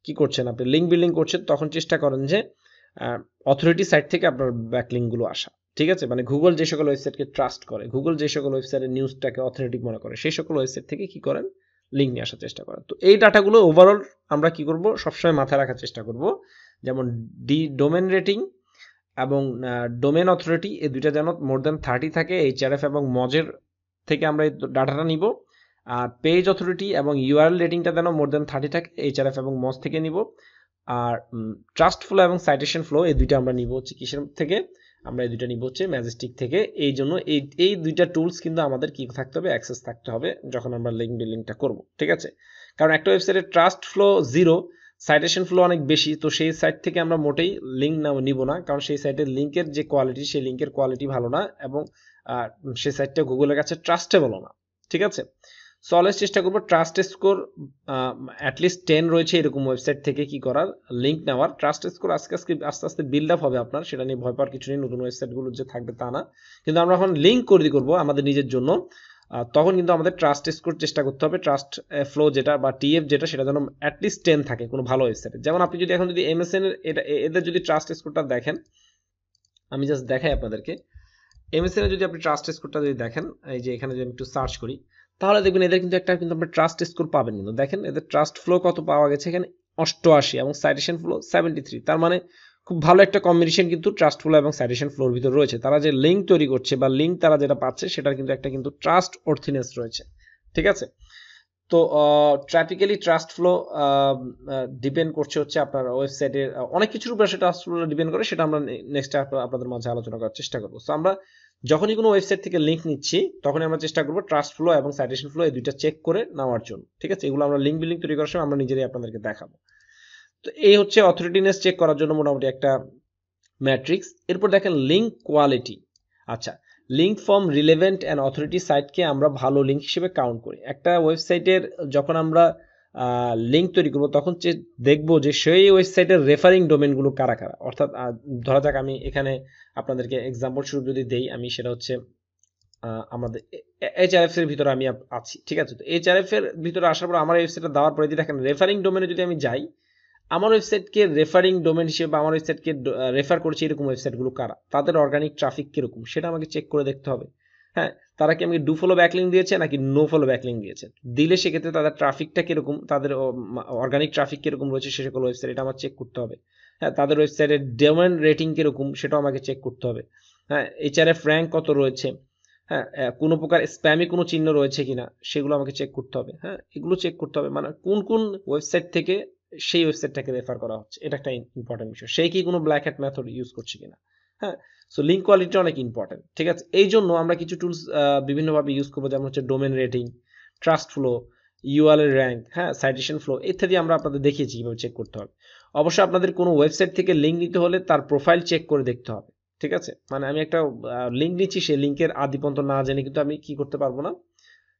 কি করছেন, আপনি লিঙ্ক বিল্ডিং করছেন, তখন চেষ্টা করেন যে অথরিটি সাইট থেকে আপনার ব্যাকলিঙ্কগুলো আসা। ঠিক আছে, মানে গুগল যে সকল ওয়েবসাইটকে ট্রাস্ট করে, গুগল যে সকল ওয়েবসাইটের নিউজটাকে অথেন্টিক মনে করে, সেই সকল ওয়েবসাইট থেকে কি করেন, লিঙ্ক নিয়ে আসার চেষ্টা করেন। তো এই ডাটাগুলো ওভারঅল আমরা কি করব, সবসময় মাথায় রাখার চেষ্টা করব। যেমন ডোমেন রেটিং এবং ডোমেন অথরিটি, এই দুইটা যেন মোর দ্যান 30 থাকে এইচআরএফ এবং মজের থেকে আমরা এই ডাটাটা নিব। আর পেজ অথরিটি এবং ইউআরএল রেটিংটা যেন মোর দ্যান 30 থাকে এইচআরএফ এবং মজ থেকে নিব। আর ট্রাস্ট ফ্লো এবং সাইটেশন ফ্লো এই দুইটা আমরা নিব হচ্ছে কিসের থেকে, আমরা এই দুইটা নিব হচ্ছে ম্যাজেস্টিক থেকে। এই জন্য এই দুইটা টুলস কিন্তু আমাদের কি থাকতে হবে, অ্যাক্সেস থাকতে হবে যখন আমরা লিঙ্ক বিল্ডিংটা করব। ঠিক আছে, কারণ একটা ওয়েবসাইটে ট্রাস্ট ফ্লো 0, সাইটেশন ফ্লো অনেক বেশি, তো সেই সাইট থেকে আমরা মোটেই লিঙ্ক নিব না, কারণ সেই সাইটের লিঙ্কের যে কোয়ালিটি, সেই লিঙ্কের কোয়ালিটি ভালো না এবং সেই সাইটটা গুগলের কাছে ট্রাস্টেবলও না। ঠিক আছে, সো অলওয়েজ চেষ্টা করবো ট্রাস্ট স্কোর অ্যাটলিস্ট 10 রয়েছে এরকম ওয়েবসাইট থেকে কি করার, লিঙ্ক নেওয়ার। ট্রাস্ট স্কোর আস্তে আস্তে বিল্ড আপ হবে আপনার, সেটা নিয়ে ভয় পাওয়ার কিছু নেই, নতুন ওয়েবসাইটগুলো যে থাকবে তা না। কিন্তু আমরা এখন লিঙ্ক করবো আমাদের নিজের জন্য, তখন কিন্তু আমাদের ট্রাস্ট স্কোর চেষ্টা করতে হবে, ট্রাস্ট ফ্লো যেটা বা টিএফ যেটা, সেটা যেন অ্যাটলিস্ট 10 থাকে কোনো ভালো ওয়েবসাইটে। যেমন আপনি যদি এখন যদি এমএসএন এর এদের যদি ট্রাস্ট স্কোরটা দেখেন, আমি জাস্ট দেখাই আপনাদেরকে। এমএসএন এর যদি আপনি ট্রাস্ট স্কোরটা যদি দেখেন, এই যে এখানে যদি আমি একটু সার্চ করি, তাহলে দেখবেন এদের কিন্তু একটা কিন্তু আপনি ট্রাস্ট স্কোর পাবেন। কিন্তু দেখেন এদের ট্রাস্ট ফ্লো কত পাওয়া গেছে এখানে, 88 এবং সাইটেশন ফ্লো 73। তার মানে খুব ভালো একটা কম্বিনেশন কিন্তু ট্রাস্ট ফ্লো এবং সাইটেশন ফ্লোর ভিতর রয়েছে। তারা যে লিঙ্ক তৈরি করছে বা লিঙ্ক তারা যেটা পাচ্ছে, সেটার কিন্তু একটা কিন্তু ট্রাস্ট অর্থিনেস রয়েছে। ঠিক আছে, তো ট্র্যাফিক্যালি ট্রাস্ট ফ্লো ডিপেন্ড করছে হচ্ছে আপনার ওয়েবসাইটের অনেক কিছুর উপরে, সেটা ট্রাস্ট ফ্লো ডিপেন্ড করে, সেটা আমরা নেক্সট আপনাদের মাঝে আলোচনা করার চেষ্টা করবো। সো আমরা যখনই কোনো ওয়েবসাইট থেকে লিঙ্ক নিচ্ছি, তখনই আমরা চেষ্টা করবো ট্রাস্ট ফ্লো এবং সাইটেশন ফ্লো এই দুইটা চেক করে নেওয়ার জন্য। ঠিক আছে, এগুলো আমরা লিঙ্ক বিল্ডিং তৈরি করার সময় আমরা নিজেরাই আপনাদেরকে দেখাবো। তো এই হচ্ছে অথরিটিনেস চেক করার জন্য মোটামুটি একটা ম্যাট্রিক্স। এরপর দেখেন লিঙ্ক কোয়ালিটি। আচ্ছা, link from relevant and authority সাইটকে আমরা ভালো লিঙ্ক হিসেবে কাউন্ট করি। একটা ওয়েবসাইটের যখন আমরা লিঙ্ক তৈরি করবো, তখন দেখবো যে সেই ওয়েবসাইটের রেফারিং ডোমেনগুলো কারা কারা। অর্থাৎ ধরা যাক আমি এখানে আপনাদেরকে এক্সাম্পল স্বরূপ যদি দেই, আমি সেটা হচ্ছে আমাদের এইচআরএফ এর ভিতরে আমি আছি। ঠিক আছে, তো এইচআরএফ এর ভিতরে আসার পর আমার ওয়েবসাইটটা দেওয়ার পরে যদি দেখেন রেফারিং ডোমেনে যদি আমি যাই, আমার ওয়েবসাইটকে রেফারিং ডোমেন হিসেবে বা আমার ওয়েবসাইটকে রেফার করছে এরকম ওয়েবসাইটগুলো কারা, তাদের অর্গানিক ট্রাফিক কিরকম, সেটা আমাকে চেক করে দেখতে হবে। হ্যাঁ, তারা কি আমাকে ডু ফলো ব্যাকলিং দিয়েছে নাকি নো ফলো ব্যাকলিং দিয়েছে, দিলে সেক্ষেত্রে তাদের ট্রাফিকটা কিরকম, তাদের অর্গানিক ট্রাফিক কিরকম রয়েছে সে সকল ওয়েবসাইট, এটা আমার চেক করতে হবে। হ্যাঁ, তাদের ওয়েবসাইটের ডোমেন রেটিং কিরকম সেটাও আমাকে চেক করতে হবে। হ্যাঁ, এইচআরএফ র্যাঙ্ক কত রয়েছে, হ্যাঁ, কোনো প্রকার স্প্যামে কোনো চিহ্ন রয়েছে কিনা সেগুলো আমাকে চেক করতে হবে। হ্যাঁ, এগুলো চেক করতে হবে, মানে কোন কোন ওয়েবসাইট থেকে সেই ওয়েবসাইটটাকে রেফার করা হচ্ছে, এটা একটা ইম্পর্টেন্ট বিষয়। সেই কি কোনো ব্ল্যাক হ্যাট মেথড ইউজ করছে কিনা। হ্যাঁ, সো লিঙ্ক কোয়ালিটি অনেক ইম্পর্টেন্ট। ঠিক আছে, এই জন্য আমরা কিছু টুলস বিভিন্নভাবে ইউজ করবো, যেমন হচ্ছে domain rating, trust flow, URL rank, হ্যাঁ, সাইটেশন ফ্লো ইত্যাদি আমরা আপনাদের দেখিয়েছি কিভাবে চেক করতে হবে। অবশ্যই আপনাদের কোনো ওয়েবসাইট থেকে লিঙ্ক নিতে হলে তার প্রোফাইল চেক করে দেখতে হবে। ঠিক আছে, মানে আমি একটা লিঙ্ক নিচ্ছি, সেই লিঙ্কের আদিপন্ত না জেনে কিন্তু আমি কি করতে পারবো না,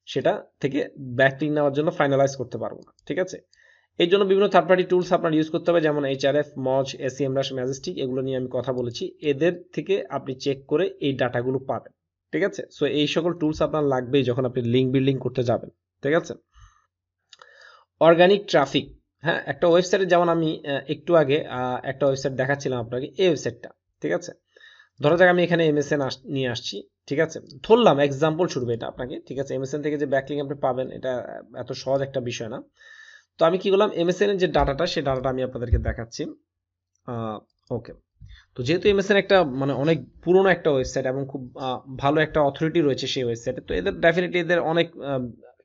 সেটা থেকে ব্যাকলিঙ্ক নেওয়ার জন্য ফাইনালাইজ করতে পারবো না। ঠিক আছে, এই জন্য বিভিন্ন থার্ড পার্টি টুলস আপনার ইউজ করতে হবে, যেমন এইচআরএফ, মজ, এসিএমডাশ, ম্যাজেস্টিক, এগুলো নিয়ে আমি কথা বলেছি। এদের থেকে আপনি চেক করে এই ডাটাগুলো পাবেন। ঠিক আছে, সো এই সকল টুলস আপনার লাগবেই যখন আপনি লিঙ্ক বিল্ডিং করতে যাবেন। ঠিক আছে, অর্গানিক ট্রাফিক। হ্যাঁ, একটা ওয়েবসাইটে যেমন আমি একটু আগে একটা ওয়েবসাইট দেখাচ্ছিলাম আপনাকে, এই ওয়েবসাইটটা। ঠিক আছে, ধরা যাক আমি এখানে এমএসএন নিয়ে আসছি। ঠিক আছে, ধরলাম এক্সাম্পল শুরু এটা আপনাকে। ঠিক আছে, এমএসএন থেকে যে ব্যাকলিঙ্ক আপনি পাবেন, এটা এত সহজ একটা বিষয় না। তো আমি কি করলাম, এমএসএন এর যে ডাটাটা, সেই ডাটাটা আমি আপনাদেরকে দেখাচ্ছি। ওকে, তো যেহেতু এমএসএন একটা মানে অনেক পুরনো একটা ওয়েবসাইট এবং খুব ভালো একটা অথরিটি রয়েছে সেই ওয়েবসাইটে, তো এদের ডেফিনেটলি এদের অনেক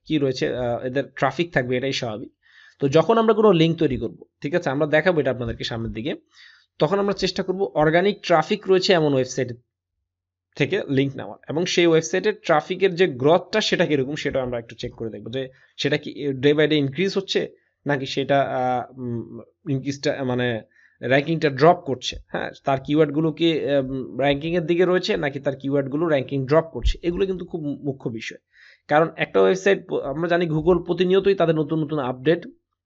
কি রয়েছে, এদের ট্রাফিক থাকবে, এটাই স্বাভাবিক। তো যখন আমরা কোনো লিঙ্ক তৈরি করব, ঠিক আছে, আমরা দেখাবো এটা আপনাদেরকে সামনের দিকে। তখন আমরা চেষ্টা করব অর্গানিক ট্রাফিক রয়েছে এমন ওয়েবসাইট থেকে লিঙ্ক নেওয়ার, এবং সেই ওয়েবসাইটের ট্রাফিকের যে গ্রথটা সেটা কিরকম সেটা আমরা একটু চেক করে দেখবো যে সেটা কি ডে বাই ডে ইনক্রিজ হচ্ছে নাকি সেটা ইনক্রিজটা মানে র্যাঙ্কিংটা ড্রপ করছে। হ্যাঁ, তার কিওয়ার্ডগুলো কি র্যাঙ্কিং এর দিকে রয়েছে নাকি তার কিওয়ার্ডগুলো র্যাঙ্কিং ড্রপ করছে, এগুলো কিন্তু খুব মুখ্য বিষয়। কারণ একটা ওয়েবসাইট আমরা জানি গুগল প্রতিনিয়তই তাদের নতুন নতুন আপডেট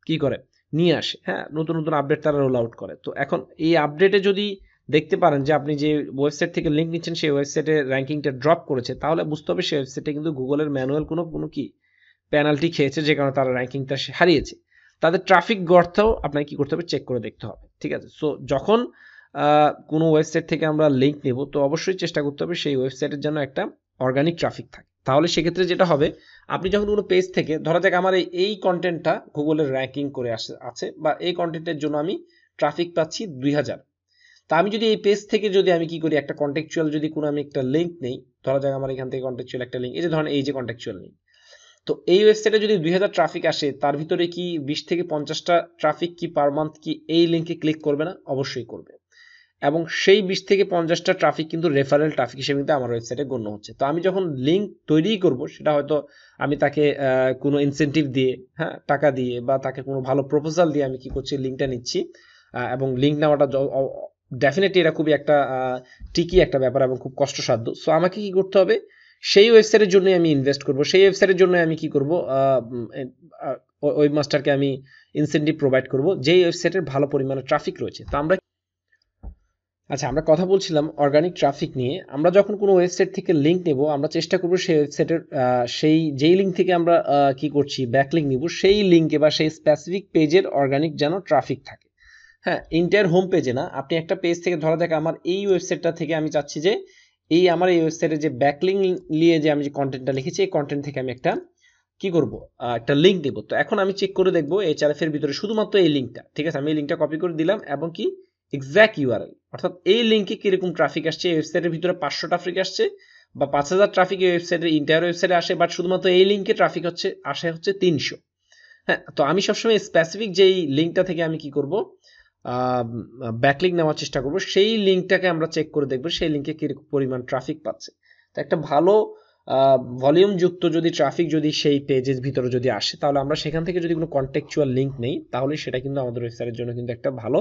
কি করে নিয়ে আসে। হ্যাঁ, নতুন নতুন আপডেট তারা রোল আউট করে। তো এখন এই আপডেটে যদি দেখতে পারেন যে আপনি যে ওয়েবসাইট থেকে লিঙ্ক নিচ্ছেন সেই ওয়েবসাইটের র্যাঙ্কিংটা ড্রপ করেছে, তাহলে বুঝতে হবে সেই ওয়েবসাইটে কিন্তু গুগলের ম্যানুয়াল কোনো কি পেনাল্টি খেয়েছে, যে কারণে তারা র্যাঙ্কিংটা হারিয়েছে। তাদের ট্রাফিক গ্রথটাও আপনাকে কি করতে হবে, চেক করে দেখতে হবে। ঠিক আছে, সো যখন কোনো ওয়েবসাইট থেকে আমরা লিঙ্ক নেব তো অবশ্যই চেষ্টা করতে হবে সেই ওয়েবসাইটের জন্য একটা অর্গানিক ট্রাফিক থাকে। তাহলে সেক্ষেত্রে যেটা হবে, আপনি যখন কোনো পেজ থেকে ধরা যাক আমার এই কন্টেন্টটা গুগলের র্যাঙ্কিং করে আছে বা এই কন্টেন্টের জন্য আমি ট্রাফিক পাচ্ছি 2000, তা আমি যদি এই পেজ থেকে যদি আমি কি করি একটা কন্টেক্সচুয়াল যদি কোনো আমি একটা লিঙ্ক নেই, ধরা যাক আমার এখান থেকে কন্টেক্সচুয়াল একটা লিঙ্ক, এই যে ধরেন এই যে কন্টেক্সচুয়াল লিঙ্ক, তো এই ওয়েবসাইটে যদি 2000 ট্রাফিক আসে, তার ভিতরে কি 20 থেকে 50টা ট্রাফিক কি পার মান্থ কি এই লিঙ্কে ক্লিক করবে না? অবশ্যই করবে। এবং সেই 20 থেকে 50টা ট্রাফিক কিন্তু রেফারেল ট্রাফিক হিসেবে কিন্তু আমার ওয়েবসাইটে গণ্য হচ্ছে। তো আমি যখন লিঙ্ক তৈরি করব, সেটা হয়তো আমি তাকে কোনো ইনসেন্টিভ দিয়ে, হ্যাঁ, টাকা দিয়ে বা তাকে কোনো ভালো প্রপোজাল দিয়ে আমি কি করছি, লিঙ্কটা নিচ্ছি। এবং লিঙ্ক নেওয়াটা ডেফিনেটলি এটা খুবই একটা ট্রিকি একটা ব্যাপার এবং খুব কষ্টসাধ্য। সো আমাকে কি করতে হবে, সেই ওয়েবসাইটের জন্য আমি ইনভেস্ট করব, সেই ওয়েবসাইটের জন্য আমি কি করব, ওয়েবমাস্টারকে আমি ইনসেন্টিভ প্রোভাইড করব যেই ওয়েবসাইটের ভালো পরিমাণে ট্রাফিক রয়েছে। তো আমরা কথা বলছিলাম অর্গানিক ট্রাফিক নিয়ে। আমরা যখন কোনো ওয়েবসাইট থেকে লিঙ্ক নেব, আমরা চেষ্টা করব সেই ওয়েবসাইটের যেই লিঙ্ক থেকে আমরা কি করছি ব্যাকলিঙ্ক নিব, সেই লিঙ্কে বা সেই স্পেসিফিক পেজের অর্গানিক যেন ট্রাফিক থাকে। হ্যাঁ, ইন্টায়ার হোম পেজে না, আপনি একটা পেজ থেকে ধরা যাক আমার এই ওয়েবসাইটটা থেকে আমি চাচ্ছি যে আমার এই ওয়েবসাইটে যে ব্যাকলিঙ্ক নিয়ে যে আমি যে কন্টেন্টটা লিখেছি, এই কন্টেন্ট থেকে আমি একটা কি করব, একটা লিঙ্ক দেব। তো এখন আমি চেক করে দেখবো HRF এর ভিতরে শুধুমাত্র এই লিঙ্কটা, ঠিক আছে, আমি এই লিঙ্কটা কপি করে দিলাম এবং কি এক্সাক্ট ইউআরএল, অর্থাৎ এই লিঙ্কে কিরকম ট্রাফিক আসছে, এই ওয়েবসাইটের ভিতরে 500 ট্রাফিক আসছে বা 5000 ট্রাফিক এই ওয়েবসাইটের ইন্টায়ার ওয়েবসাইটে আসে, বাট শুধুমাত্র এই লিঙ্কে ট্রাফিক আসে 300। হ্যাঁ, তো আমি সবসময় স্পেসিফিক যেই লিঙ্কটা থেকে আমি কি করব, ব্যাকলিঙ্ক নেওয়ার চেষ্টা করব, সেই লিঙ্কটাকে আমরা চেক করে দেখব সেই লিঙ্কে কিরকম পরিমাণ ট্রাফিক পাচ্ছে। তো একটা ভালো ভলিউম যুক্ত যদি ট্রাফিক যদি সেই পেজের ভিতরে যদি আসে, তাহলে আমরা সেখান থেকে যদি কোনো কন্টেক্সচুয়াল লিঙ্ক নেই, তাহলে সেটা কিন্তু আমাদের ওয়েবসাইটের জন্য কিন্তু একটা ভালো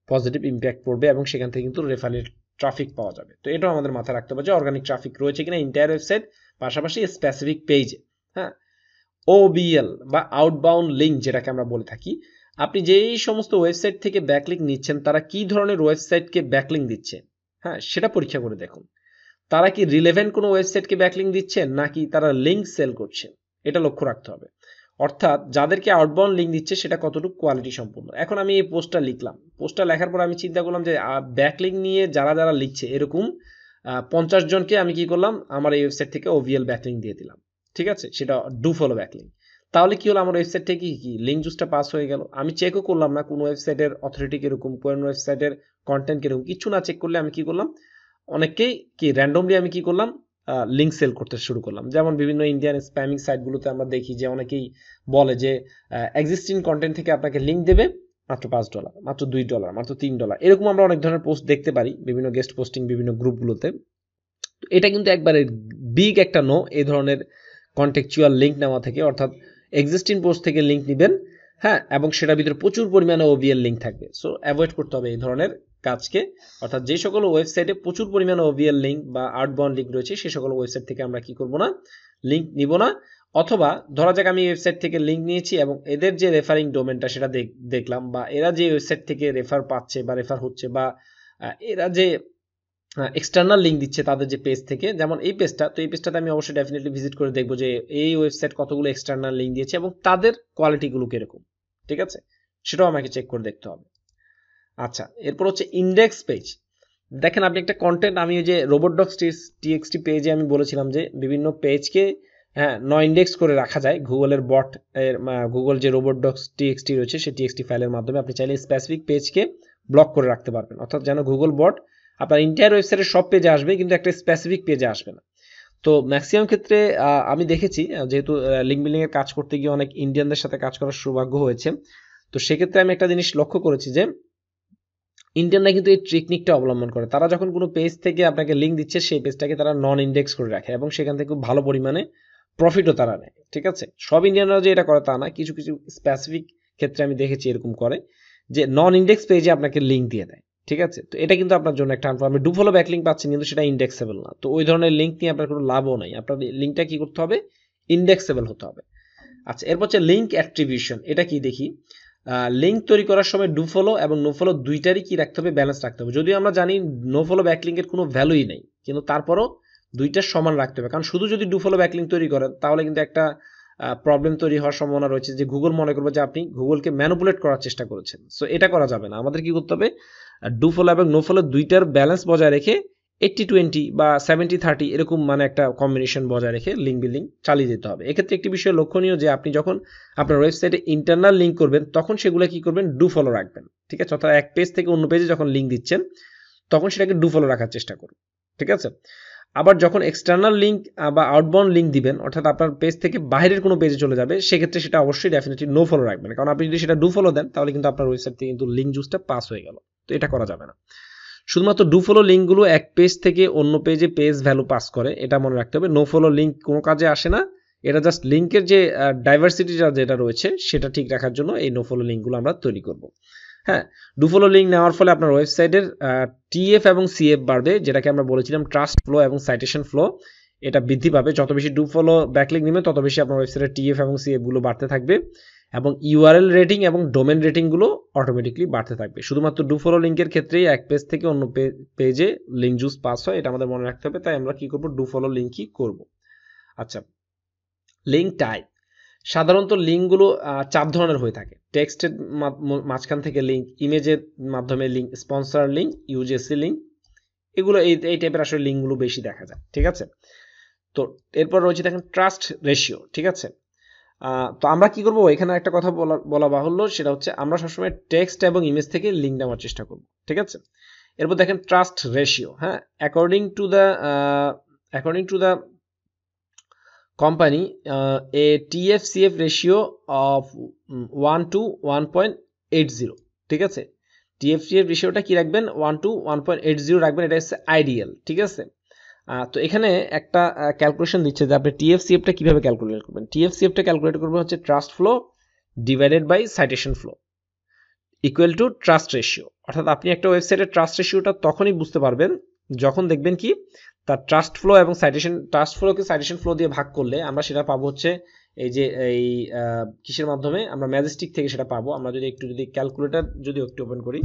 পজিটিভ ইম্প্যাক্ট পড়বে এবং সেখান থেকে কিন্তু রেফারেল ট্রাফিক পাওয়া যাবে। তো এটাও আমাদের মাথায় রাখতে হবে যে অর্গানিক ট্রাফিক রয়েছে কিনা ইন্টায়ার ওয়েবসাইট, পাশাপাশি স্পেসিফিক পেজে। হ্যাঁ, OBL বা আউটবাউন্ড লিঙ্ক যেটাকে আমরা বলে থাকি, আপনি যেই সমস্ত ওয়েবসাইট থেকে ব্যাকলিঙ্ক নিচ্ছেন তারা কি ধরনের ওয়েবসাইটকে ব্যাকলিঙ্ক দিচ্ছে, হ্যাঁ, সেটা পরীক্ষা করে দেখুন। তারা কি রিলেভেন্ট কোনো ওয়েবসাইটকে ব্যাকলিঙ্ক দিচ্ছেন নাকি তারা লিঙ্ক সেল করছেন, এটা লক্ষ্য রাখতে হবে। অর্থাৎ যাদেরকে আউটবাউন্ড লিঙ্ক দিচ্ছে সেটা কতটুকু কোয়ালিটি সম্পূর্ণ। এখন আমি এই পোস্টটা লিখলাম, পোস্টটা লেখার পর আমি চিন্তা করলাম যে ব্যাকলিঙ্ক নিয়ে যারা লিখছে এরকম 50 জনকে আমি কি করলাম, আমার এই ওয়েবসাইট থেকে OVL ব্যাকলিঙ্ক দিয়ে দিলাম। ঠিক আছে, সেটা ডু ফলো ব্যাকলিঙ্ক। তাহলে কি হলো, আমার ওয়েবসাইট থেকে কি লিঙ্ক জুসটা পাস হয়ে গেল। আমি চেকও করলাম না কোন ওয়েবসাইটের অথরিটি কিরকম, কোন ওয়েবসাইটের কন্টেন্ট কিরকম, কিছু না চেক করলে আমি কি করলাম, অনেককেই কি র্যান্ডমলি আমি কি করলাম, লিঙ্ক সেল করতে শুরু করলাম। যেমন বিভিন্ন ইন্ডিয়ান স্প্যামিং সাইটগুলোতে আমরা দেখি যে অনেকেই বলে যে এক্সিস্টিং কন্টেন্ট থেকে আপনাকে লিঙ্ক দেবে মাত্র $5, মাত্র $2, মাত্র $3, এরকম আমরা অনেক ধরনের পোস্ট দেখতে পারি বিভিন্ন গেস্ট পোস্টিং বিভিন্ন গ্রুপগুলোতে। এটা কিন্তু একবারে বিগ একটা নো এই ধরনের কন্টেক্সচুয়াল লিঙ্ক নেওয়া থেকে, অর্থাৎ এক্সিস্টিং পোস্ট থেকে লিঙ্ক নেবেন, হ্যাঁ, এবং সেটার ভিতরে প্রচুর পরিমাণে OVL লিঙ্ক থাকবে। সো অ্যাভয়েড করতে হবে এই ধরনের কাজকে। অর্থাৎ যে সকল ওয়েবসাইটে প্রচুর পরিমাণে OVL লিঙ্ক বা আউটবাউন্ড লিঙ্ক রয়েছে সেই সকল ওয়েবসাইট থেকে আমরা কি করব না, লিঙ্ক নিব না। অথবা ধরা যাক আমি ওয়েবসাইট থেকে লিঙ্ক নিয়েছি এবং এদের যে রেফারিং ডোমেনটা সেটা দেখলাম, বা এরা যে ওয়েবসাইট থেকে রেফার পাচ্ছে বা রেফার হচ্ছে, বা এরা যে এক্সটার্নাল লিঙ্ক দিচ্ছে তাদের যে পেজ থেকে, যেমন এই পেজটা, তো এই পেজটাতে আমি অবশ্যই ডেফিনেটলি ভিজিট করে দেখবো যে এই ওয়েবসাইট কতগুলো এক্সটার্নাল লিঙ্ক দিয়েছে এবং তাদের কোয়ালিটিগুলো কিরকম। ঠিক আছে, সেটাও আমাকে চেক করে দেখতে হবে। আচ্ছা, এরপর হচ্ছে ইন্ডেক্স পেজ। দেখেন আপনি একটা কন্টেন্ট, আমি ওই যে robotdocs.txt পেজে আমি বলেছিলাম যে বিভিন্ন পেজকে ন ইন্ডেক্স করে রাখা যায় গুগলের বট এর, গুগল যে robotdocs.txt রয়েছে সেই টিএক্সটি ফাইলের মাধ্যমে আপনি চাইলে স্পেসিফিক পেজকে ব্লক করে রাখতে পারবেন। অর্থাৎ যেন গুগল বট আপনার ইন্টায়ার ওয়েবসাইটের সব পেজে আসবে কিন্তু একটা স্পেসিফিক পেজে আসবে না। তো ম্যাক্সিমাম ক্ষেত্রে আমি দেখেছি, যেহেতু লিঙ্ক বিল্ডিং এর কাজ করতে গিয়ে অনেক ইন্ডিয়ানদের সাথে কাজ করার সৌভাগ্য হয়েছে, তো সেক্ষেত্রে আমি একটা জিনিস লক্ষ্য করেছি যে ইন্ডিয়ানরা কিন্তু এই টেকনিকটা অবলম্বন করে। তারা যখন কোনো পেজ থেকে আপনাকে লিঙ্ক দিচ্ছে সেই পেজটাকে তারা নন ইন্ডেক্স করে রাখে এবং সেখান থেকে খুব ভালো পরিমাণে প্রফিটও তারা নেয়। ঠিক আছে, সব ইন্ডিয়ানরা যে এটা করে তা না, কিছু কিছু স্পেসিফিক ক্ষেত্রে আমি দেখেছি এরকম করে যে নন ইন্ডেক্স পেজে আপনাকে লিঙ্ক দিয়ে দেয়। ঠিক আছে, তো এটা কিন্তু আপনার জন্য একটা আপনি ডু ফলো ব্যাক লিঙ্ক পাচ্ছেন কিন্তু সেটা ইন্ডেক্সেবল না। তো ওই ধরনের লিঙ্ক নিয়ে আপনার কোনো লাভও নাই। আপনার লিঙ্কটা কি করতে হবে, ইন্ডেক্সেবল হতে হবে। আচ্ছা, এরপর হচ্ছে লিঙ্ক অ্যাট্রিবিউশন। এটা কি দেখি, লিঙ্ক তৈরি করার সময় ডু ফলো এবং নো ফলো দুইটারই কি রাখতে হবে, ব্যালেন্স রাখতে হবে। যদিও আমরা জানি নো ফলো ব্যাকলিঙ্কের কোনো ভ্যালুই নেই, কিন্তু তারপরও দুইটার সমান রাখতে হবে। কারণ শুধু যদি ডু ফলো ব্যাকলিঙ্ক তৈরি করেন তাহলে কিন্তু একটা প্রবলেম তৈরি হওয়ার সম্ভাবনা রয়েছে যে গুগল মনে করবে যে আপনি গুগলকে ম্যানিপুলেট করার চেষ্টা করেছেন। সো এটা করা যাবে না। আমাদের কি করতে হবে, ডু ফলো এবং নো ফলো দুইটার ব্যালেন্স বজায় রেখে 80-20 বা 70-30 এরকম মানে একটা কম্বিনেশন বজায় রেখে লিঙ্ক বিল্ডিং চালিয়ে যেতে হবে। এক্ষেত্রে একটি বিষয় লক্ষণীয় যে আপনি যখন আপনার ওয়েবসাইটে ইন্টারনাল লিঙ্ক করবেন তখন সেগুলো কি করবেন, ডু ফলো রাখবেন। ঠিক আছে, অর্থাৎ এক পেজ থেকে অন্য পেজে যখন লিঙ্ক দিচ্ছেন তখন সেটাকে ডু ফলো রাখার চেষ্টা করুন। ঠিক আছে, আবার যখন এক্সটার্নাল লিঙ্ক বা আউটবাউন্ড লিঙ্ক দিবেন, অর্থাৎ আপনার পেজ থেকে বাইরের কোনো পেজে চলে যাবে, সেক্ষেত্রে সেটা অবশ্যই ডেফিনেটলি নো ফলো রাখবেন। কারণ আপনি যদি সেটা ডু ফলো দেন তাহলে কিন্তু আপনার ওয়েবসাইট থেকে কিন্তু লিঙ্ক জুসটা পাস হয়ে গেল। তো এটা করা যাবে না। শুধুমাত্র ডু ফলো লিঙ্কগুলো এক পেজ থেকে অন্য পেজে পেজ ভ্যালু পাস করে, এটা মনে রাখতে হবে। নো ফলো লিঙ্ক কোনো কাজে আসে না। এটা জাস্ট লিঙ্কের যে ডাইভার্সিটিটা যেটা রয়েছে সেটা ঠিক রাখার জন্য এই নো ফলো লিঙ্কগুলো আমরা তৈরি করব। হ্যাঁ, ডু ফলো লিঙ্ক নেওয়ার ফলে আপনার ওয়েবসাইটের টিএফ এবং সিএফ বাড়বে, যেটাকে আমরা বলেছিলাম ট্রাস্ট ফ্লো এবং সাইটেশন ফ্লো। এটা বৃদ্ধি পাবে। যত বেশি ডু ফলো ব্যাকলিঙ্ক নেবেন তত বেশি আপনার ওয়েবসাইটের টিএফ এবং সিএফ গুলো বাড়তে থাকবে এবং ইউআরএল রেটিং এবং ডোমেন রেটিংগুলো অটোমেটিকলি বাড়তে থাকবে। শুধুমাত্র ডু ফলো লিঙ্কের ক্ষেত্রেই এক পেজ থেকে অন্য পেজে লিঙ্ক জুস পাস হয়, এটা আমাদের মনে রাখতে হবে। তাই আমরা কি করব, ডু ফলো লিঙ্কই করব। আচ্ছা, লিঙ্ক টাইপ। সাধারণত লিঙ্কগুলো 4 ধরনের হয়ে থাকে। টেক্সটের মাঝখান থেকে লিঙ্ক, ইমেজের মাধ্যমে link, sponsor link, UGC link, এগুলো এই টাইপের আসলে লিঙ্কগুলো বেশি দেখা যায়। ঠিক আছে, তো এরপর রয়েছে দেখেন ট্রাস্ট রেশিও। ঠিক আছে, তো আমরা কি করব, এখানে একটা কথা বলা বাহুল্য, সেটা হচ্ছে আমরা সবসময় টেক্সট এবং ইমেজ থেকে লিঙ্ক নেওয়ার চেষ্টা করব। ঠিক আছে, এরপর দেখেন ট্রাস্ট রেশিও। হ্যাঁ, according to the company, a TF-CF ratio of 1:1.80। ঠিক আছে, TF-CF রেশিওটা কি রাখবেন, 1:1.80 রাখবেন। এটা হচ্ছে আইডিয়াল। ঠিক আছে, তো এখানে একটা ক্যালকুলেশন দিচ্ছে যে আপনি TF-CF-টা কিভাবে ক্যালকুলেট করবেন। TF-CF-টা ক্যালকুলেট করবেন হচ্ছে trust flow divided by citation flow equal to trust ratio. অর্থাৎ আপনি একটা ওয়েবসাইটের ট্রাস্ট রেশিওটা তখনই বুঝতে পারবেন যখন দেখবেন কি তার ট্রাস্ট ফ্লো এবং সাইটেশন, ট্রাস্ট ফ্লোকে সাইটেশন ফ্লো দিয়ে ভাগ করলে আমরা সেটা পাবো হচ্ছে এই যে এই কিসের মাধ্যমে, আমরা ম্যাজেস্টিক থেকে সেটা পাবো। আমরা যদি ক্যালকুলেটর যদি একটু ওপেন করি,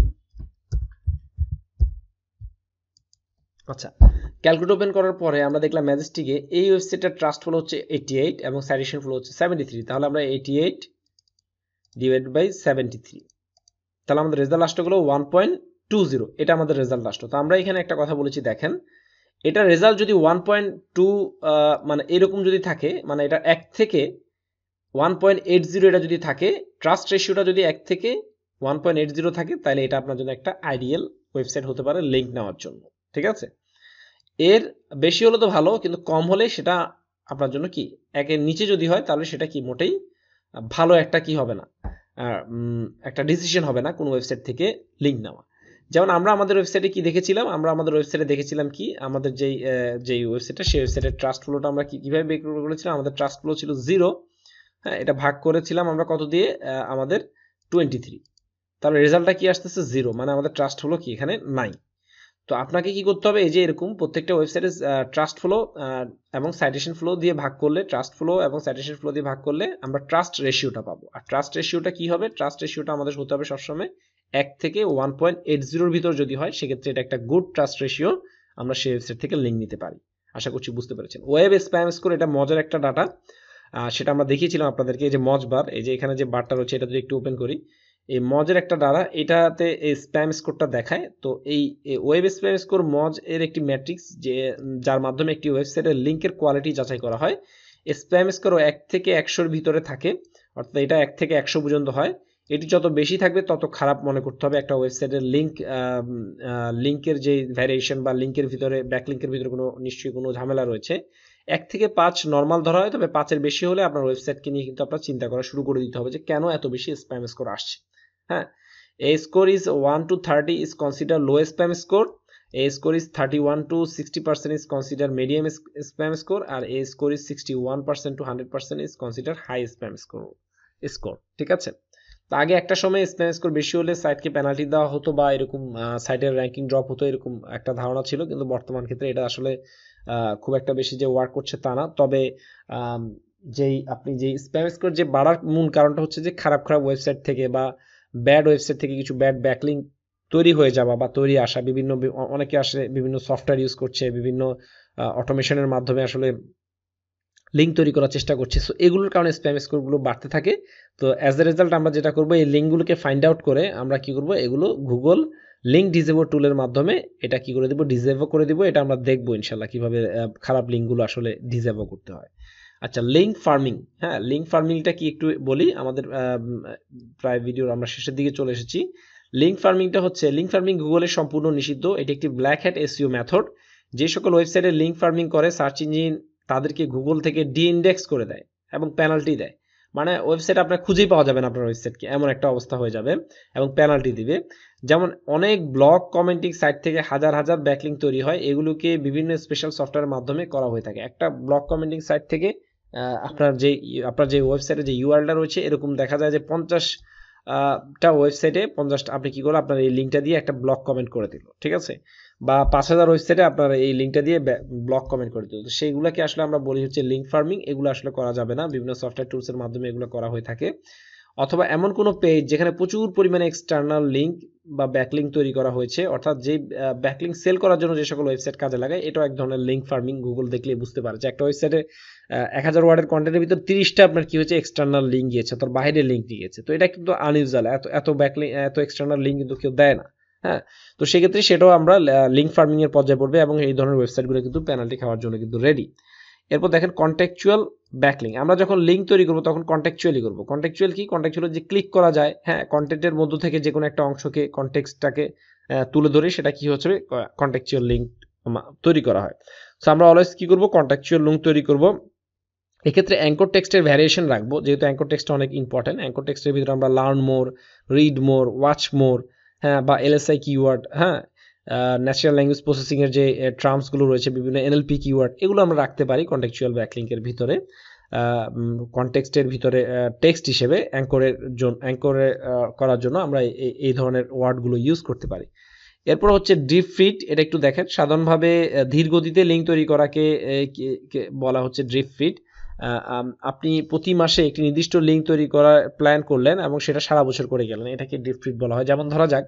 আচ্ছা, ক্যালকুলেটর ওপেন করার পরে আমরা দেখলাম ম্যাজেস্টিকে এই ওয়েবসাইটের ট্রাস্ট ফ্লো হচ্ছে 88 এবং সাইটেশন ফ্লো হচ্ছে 73। তাহলে আমরা 88 ডিভাইড বাই 73, তাহলে আমাদের রেজাল্ট আসতে গেলো 1.20। এটা আমাদের রেজাল্ট আসতো। তো আমরা এখানে একটা কথা বলেছি, দেখেন এটা রেজাল্ট যদি 1.2 মানে এরকম যদি থাকে, মানে এটা 1 থেকে 1.80 এটা যদি থাকে, ট্রাস্ট রেশিওটা যদি 1 থেকে 1.80 থাকে, তাহলে এটা আপনার জন্য একটা আইডিয়াল ওয়েবসাইট হতে পারে লিঙ্ক নেওয়ার জন্য। ঠিক আছে, এর বেশি হলে তো ভালো, কিন্তু কম হলে সেটা আপনার জন্য কি, একের নিচে যদি হয় তাহলে সেটা কি মোটেই ভালো একটা কি হবে না, একটা ডিসিশন হবে না কোন ওয়েবসাইট থেকে লিঙ্ক নেওয়া। যেমন আমরা আমাদের ওয়েবসাইটে কি দেখেছিলাম, আমরা আমাদের ওয়েবসাইটে দেখেছিলাম কি, আমাদের যেই ওয়েবসাইটটা সেই ওয়েবসাইটের ট্রাস্ট ফ্লোটা আমরা কিভাবে বের করেছিলাম। আমাদের ট্রাস্ট ফ্লো ছিল 0। হ্যাঁ, এটা ভাগ করেছিলাম আমরা কত দিয়ে, আমাদের 23। তাহলে রেজাল্টটা কি আসতেছে 0, মানে আমাদের ট্রাস্ট ফ্লো কি এখানে নাই। তো আপনাকে কি করতে হবে, এই যে এরকম প্রত্যেকটা ওয়েবসাইটে ট্রাস্ট ফ্লো এবং সাইটেশন ফ্লো দিয়ে ভাগ করলে, ট্রাস্ট ফ্লো এবং সাইটেশন ফ্লো দিয়ে ভাগ করলে আমরা ট্রাস্ট রেশিওটা পাবো। আর ট্রাস্ট রেশিওটা কি হবে, ট্রাস্ট রেশিওটা আমাদের হতে হবে সবসময় 1 থেকে 1.80 ভিতর যদি হয়, সেক্ষেত্রে এটা একটা গুড ট্রাস্ট রেশিও, আমরা সেই ওয়েবসাইট থেকে লিঙ্ক নিতে পারি। আশা করছি বুঝতে পেরেছেন। ওয়েব স্প্যাম স্কোর, এটা মজার একটা ডাটা, সেটা আমরা দেখিয়েছিলাম আপনাদেরকে। এই যে মজ বার, এই যে এখানে যে বারটা রয়েছে, এটা যদি একটু ওপেন করি, এই মজের একটা দ্বারা এটাতে এই স্প্যাম স্কোরটা দেখায়। তো এই ওয়েব স্প্যাম স্কোর মজ এর একটি ম্যাট্রিক্স, যার মাধ্যমে একটি ওয়েবসাইটের লিঙ্কের কোয়ালিটি যাচাই করা হয়। স্প্যাম স্কোর 1 থেকে 100-র ভিতরে থাকে, অর্থাৎ এটা 1 থেকে 100 পর্যন্ত হয়। এটি যত বেশি থাকবে তত খারাপ মনে করতে হবে একটা ওয়েবসাইটের লিঙ্কের যে ভ্যারিয়েশন বা লিঙ্কের ভিতরে, ব্যাকলিঙ্কের ভিতরে নিশ্চয়ই কোনো ঝামেলা রয়েছে। 1 থেকে 5 নর্মাল ধরা হয়, তবে 5-এর বেশি হলে আপনার ওয়েবসাইটকে নিয়ে কিন্তু আপনার চিন্তা করা শুরু করে দিতে হবে যে কেন এত বেশি স্প্যাম স্কোর আসছে। হ্যাঁ, A score is 1 to 30 is considered low spam score. A score is 31 to 60% is considered medium spam score, R A score is 61% to 100% is considered high spam score. ঠিক আছে? তো আগে একটা সময় স্প্যাম স্কোর বেশি হলে সাইটকে পেনাল্টি দেওয়া হতো বা এরকম সাইটের র্যাঙ্কিং ড্রপ হতো, এরকম একটা ধারণা ছিল, কিন্তু বর্তমান ক্ষেত্রে এটা আসলে খুব একটা বেশি যে ওয়ার্ক করছে তা না। তবে আপনি যেই স্প্যাম স্কোর যে বাড়ার মূল কারণটা হচ্ছে যে খারাপ ওয়েবসাইট থেকে বা ব্যাড ওয়েবসাইট থেকে কিছু ব্যাড ব্যাকলিঙ্ক তৈরি হয়ে যাওয়া বা তৈরি আসা, অনেকে আসলে বিভিন্ন সফটওয়্যার ইউজ করছে, বিভিন্ন অটোমেশনের মাধ্যমে আসলে লিঙ্ক তৈরি করার চেষ্টা করছে। সো এগুলোর কারণে স্প্যাম স্কোরগুলো বাড়তে থাকে। তো অ্যাজ এ রেজাল্ট আমরা যেটা করবো, এই লিঙ্কগুলোকে ফাইন্ড আউট করে আমরা কি করব, এগুলো গুগল লিঙ্ক ডিসেবল টুলের মাধ্যমে এটা কি করে দেবো, ডিসেবল করে দিব। এটা আমরা দেখবো ইনশাল্লাহ কিভাবে খারাপ লিঙ্কগুলো আসলে ডিসেবল করতে হয়। আচ্ছা, লিঙ্ক ফার্মিং। হ্যাঁ, লিঙ্ক ফার্মিংটা কি একটু বলি, আমাদের প্রায় ভিডিওর আমরা শেষের দিকে চলে এসেছি। লিঙ্ক ফার্মিংটা হচ্ছে, লিঙ্ক ফার্মিং গুগলের সম্পূর্ণ নিষিদ্ধ। এটি একটি ব্ল্যাক হ্যাট এসইও মেথড। যে সকল ওয়েবসাইটে লিঙ্ক ফার্মিং করে সার্চ ইঞ্জিন তাদেরকে গুগল থেকে ডিইন্ডেক্স করে দেয় এবং পেনাল্টি দেয়। মানে ওয়েবসাইট আপনার খুঁজেই পাওয়া যাবে না আপনার ওয়েবসাইটকে, এমন একটা অবস্থা হয়ে যাবে, এবং পেনাল্টি দিবে। যেমন অনেক ব্লগ কমেন্টিং সাইট থেকে হাজার হাজার ব্যাকলিঙ্ক তৈরি হয়, এগুলোকে বিভিন্ন স্পেশাল সফটওয়্যারের মাধ্যমে করা হয়ে থাকে। একটা ব্লগ কমেন্টিং সাইট থেকে আপনার যে ওয়েবসাইটে যে ইউআরএলটা রয়েছে, এরকম দেখা যায় যে 50টা ওয়েবসাইটে 50টা আপনি কি করলো, আপনার এই লিঙ্কটা দিয়ে একটা ব্লগ কমেন্ট করে দিল, ঠিক আছে, বা 5000 ওয়েবসাইটে আপনার এই লিঙ্কটা দিয়ে ব্লগ কমেন্ট করে দিল। তো সেইগুলোকে আসলে আমরা বলি হচ্ছে লিঙ্ক ফার্মিং। এগুলো আসলে করা যাবে না, বিভিন্ন সফটওয়্যার টুলসের মাধ্যমে এগুলো করা হয়ে থাকে। অথবা এমন কোনো পেজ যেখানে প্রচুর পরিমাণে এক্সটার্নাল লিঙ্ক বা ব্যাকলিঙ্ক তৈরি করা হয়েছে, অর্থাৎ যে ব্যাকলিঙ্ক সেল করার জন্য যে সকল ওয়েবসাইট কাজে লাগায়, এটাও এক ধরনের লিঙ্ক ফার্মিং। গুগল দেখলেই বুঝতে পারে যে একটা ওয়েবসাইটে 1000 ওয়ার্ডের কন্টেন্টের ভিতর 30টা আপনার কি হয়েছে, এক্সটার্নাল লিঙ্ক গিয়েছে, তার বাইরে লিঙ্ক গিয়েছে। তো এটা কিন্তু আনইউজুয়াল, এত এক্সটার্নাল লিঙ্ক কিন্তু কেউ দেয় না। হ্যাঁ, তো সেক্ষেত্রে সেটাও আমরা লিঙ্ক ফার্মিং এর পর্যায়ে পড়বে, এবং এই ধরনের ওয়েবসাইটগুলো কিন্তু পেনাল্টি খাওয়ার জন্য কিন্তু রেডি। এরপর দেখেন কন্টেক্সচুয়াল ব্যাকলিং। আমরা যখন লিঙ্ক তৈরি করব তখন কন্টেক্সচুয়ালি করব। কন্টেক্সচুয়াল কি? কন্টেক্সচুয়াল যে ক্লিক করা যায়, হ্যাঁ, কন্টেন্টের মধ্য থেকে যে কোনো একটা অংশকে, কনটেক্সটটাকে তুলে ধরে সেটা কি হচ্ছে, কন্টেক্সচুয়াল লিঙ্ক তৈরি করা হয়। সো আমরা অলওয়েজ কি করব, কন্টেক্সচুয়াল লিঙ্ক তৈরি করব। এক্ষেত্রে অ্যাঙ্কর টেক্সটের ভ্যারিয়েশন রাখবো, যেহেতু অ্যাঙ্কর টেক্সট অনেক ইম্পর্টেন্ট। অ্যাঙ্কর টেক্সটের ভিতরে আমরা learn more, read more, watch মোর, হ্যাঁ, বা এলএসআই কিওয়ার্ড, হ্যাঁ, ন্যাচারাল ল্যাঙ্গুয়েজ প্রসেসিং এর যে টার্মসগুলো রয়েছে, বিভিন্ন এনএলপি কিওয়ার্ড, এগুলো আমরা রাখতে পারি কন্টেক্সচুয়াল ব্যাকলিঙ্কের ভিতরে, কনটেক্সটের ভিতরে টেক্সট হিসেবে অ্যাঙ্করে করার জন্য আমরা এই ধরনের ওয়ার্ডগুলো ইউজ করতে পারি। এরপর হচ্ছে ড্রিপ ফিড। এটা একটু দেখেন, সাধারণভাবে ধীর গতিতে লিঙ্ক তৈরি করাকে বলা হচ্ছে ড্রিপ ফিড। আপনি প্রতি মাসে একটি নির্দিষ্ট লিঙ্ক তৈরি করার প্ল্যান করলেন এবং সেটা সারা বছর করে গেলেন, এটাকে ড্রিপ ফিড বলা হয়। যেমন ধরা যাক,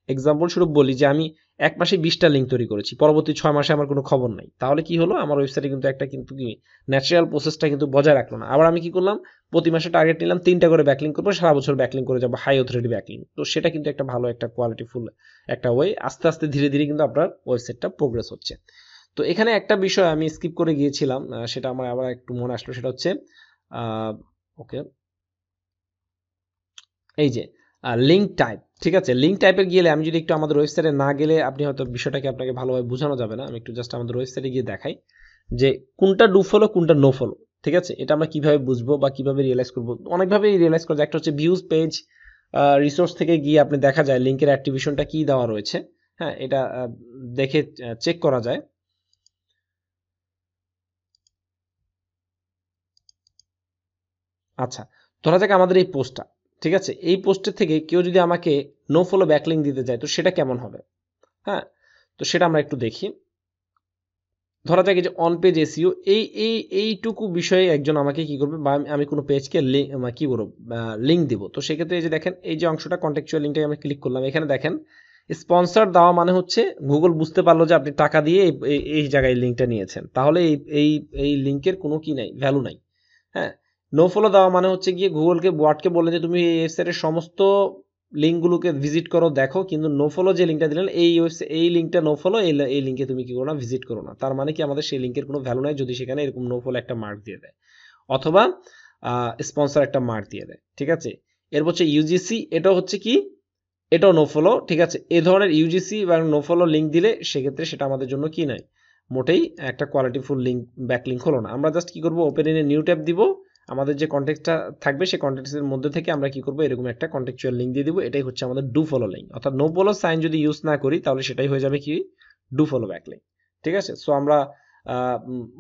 এক্সাম্পল স্বরূপ বলি যে আমি এক মাসে 20টা লিঙ্ক তৈরি করেছি, পরবর্তী 6 মাসে আমার কোনো খবর নাই, তাহলে কি হলো, আমার ওয়েবসাইটে কিন্তু কি ন্যাচারাল প্রসেসটা কিন্তু বজায় রাখলো না। আবার আমি কি করলাম, প্রতি মাসে টার্গেট নিলাম 3টা করে ব্যাকলিঙ্ক করবো, সারা বছর ব্যাকলিঙ্ক করে যাবো, হাই অথরিটি ব্যাকলিঙ্ক। তো সেটা কিন্তু একটা ভালো, একটা কোয়ালিটিফুল একটা ওয়ে। আস্তে আস্তে ধীরে ধীরে কিন্তু আপনার ওয়েবসাইটটা প্রোগ্রেস হচ্ছে। তো এখানে একটা বিষয় আমি স্কিপ করে গিয়েছিলাম, সেটা আমার আবার একটু মনে আসলো, সেটা হচ্ছে ওকে, এই যে লিঙ্ক টাইপ। ঠিক আছে, লিঙ্ক টাইপের গেলে আমি যদি একটু আমাদের ওয়েবসাইটে না গেলে আপনি হয়তো বিষয়টাকে আপনাকে ভালোভাবে বোঝানো যাবে না, আমি একটু জাস্ট আমাদের ওয়েবসাইটে গিয়ে দেখাই যে কোনটা ডু ফলো কোনটা নো ফলো। ঠিক আছে, এটা আমরা কিভাবে বুঝবো বা কিভাবে রিয়েলাইজ করবো, অনেকভাবেই রিয়েলাইজ করা যায়। একটা হচ্ছে ভিউজ পেজ রিসোর্স থেকে গিয়ে আপনি দেখা যায় লিঙ্কের অ্যাক্টিভেশনটা কি দেওয়া রয়েছে, হ্যাঁ, এটা দেখে চেক করা যায়। আচ্ছা, ধরা যাক আমাদের এই পোস্টটা, ঠিক আছে, এই পোস্টের থেকে কেউ যদি আমাকে নো ফলো ব্যাকলিঙ্ক দিতে চায়, তো সেটা কেমন হবে? হ্যাঁ, তো সেটা আমরা একটু দেখি। ধরা যাক যে অন পেজ এসইও, এইটুকু বিষয়ে একজন আমাকে কি করবে, বা আমি কোনো পেজকে কি করব, লিঙ্ক দিব। তো সেক্ষেত্রে এই যে দেখেন, এই যে অংশটা কন্টেক্সচুয়াল লিঙ্কটাকে আমি ক্লিক করলাম, এখানে দেখেন স্পন্সর দেওয়া মানে হচ্ছে গুগল বুঝতে পারলো যে আপনি টাকা দিয়ে এই জায়গায় লিঙ্কটা নিয়েছেন, তাহলে এই লিঙ্কের কোনো কি নাই, ভ্যালু নাই। হ্যাঁ, নো ফলো দেওয়া মানে হচ্ছে গিয়ে গুগলকে ওয়ার্ডকে বললেন যে তুমি এই ওয়েবসাইটের সমস্ত লিঙ্কগুলোকে ভিজিট করো, দেখো, কিন্তু নো ফলো যে লিঙ্কটা দিলেন, এই লিঙ্কটা নো ফলো, এই লিঙ্কে তুমি কি করো না, ভিজিট করো না। তার মানে কি আমাদের সেই লিঙ্কের কোনো ভ্যালু নাই যদি সেখানে এরকম নো ফলো একটা মার্ক দিয়ে দেয়, অথবা স্পন্সর একটা মার্ক দিয়ে দেয়। ঠিক আছে, এরপর হচ্ছে ইউজিসি, এটা হচ্ছে কি, এটাও নো ফলো। ঠিক আছে, এই ধরনের ইউজিসি বা নো ফলো লিঙ্ক দিলে সেক্ষেত্রে সেটা আমাদের জন্য কি নয়, মোটেই একটা কোয়ালিটিফুল লিঙ্ক ব্যাক লিঙ্ক হলো না। আমরা জাস্ট কি করবো, open in a new tab দিব, আমাদের যে কন্টেক্সটটা থাকবে সেই কন্টেক্সটের মধ্যে থেকে আমরা কি করব, এরকম একটা কন্টেক্সচুয়াল লিঙ্ক দিয়ে দিব। এটাই হচ্ছে আমাদের ডু ফলো লিঙ্ক, অর্থাৎ নো ফলো সাইন যদি ইউজ না করি তাহলে সেটাই হয়ে যাবে কি ডু ফলো ব্যাক লিঙ্ক। ঠিক আছে, সো আমরা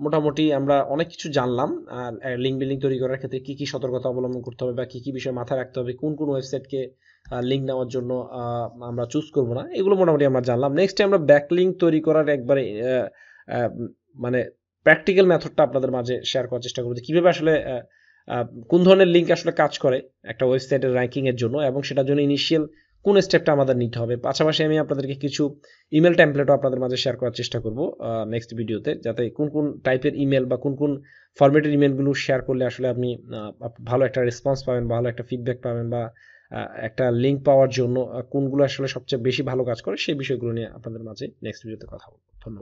মোটামুটি আমরা অনেক কিছু জানলাম। আর লিঙ্ক বিল্ডিং তৈরি করার ক্ষেত্রে কি কি সতর্কতা অবলম্বন করতে হবে বা কি কি বিষয় মাথায় রাখতে হবে, কোন কোন ওয়েবসাইটকে লিঙ্ক নেওয়ার জন্য আমরা চুজ করব না, এগুলো মোটামুটি আমরা জানলাম। নেক্সটে আমরা ব্যাক লিঙ্ক তৈরি করার একবারে মানে প্র্যাকটিক্যাল মেথডটা আপনাদের মাঝে শেয়ার করার চেষ্টা করবো, যে কিভাবে আসলে কোন ধরনের লিঙ্ক আসলে কাজ করে একটা ওয়েবসাইটের র্যাঙ্কিং এর জন্য, এবং সেটার জন্য ইনিশিয়াল কোন স্টেপটা আমাদের নিতে হবে। পাশাপাশি আমি আপনাদেরকে কিছু ইমেল টেমপ্লেটও আপনাদের মাঝে শেয়ার করার চেষ্টা করব নেক্সট ভিডিওতে, যাতে কোন কোন টাইপের ইমেল বা কোন কোন ফরম্যাটের ইমেলগুলো শেয়ার করলে আসলে আপনি ভালো একটা রেসপন্স পাবেন, ভালো একটা ফিডব্যাক পাবেন, বা একটা লিঙ্ক পাওয়ার জন্য কোনগুলো আসলে সবচেয়ে বেশি ভালো কাজ করে, সেই বিষয়গুলো নিয়ে আপনাদের মাঝে নেক্সট ভিডিওতে কথা বলবো। ধন্যবাদ।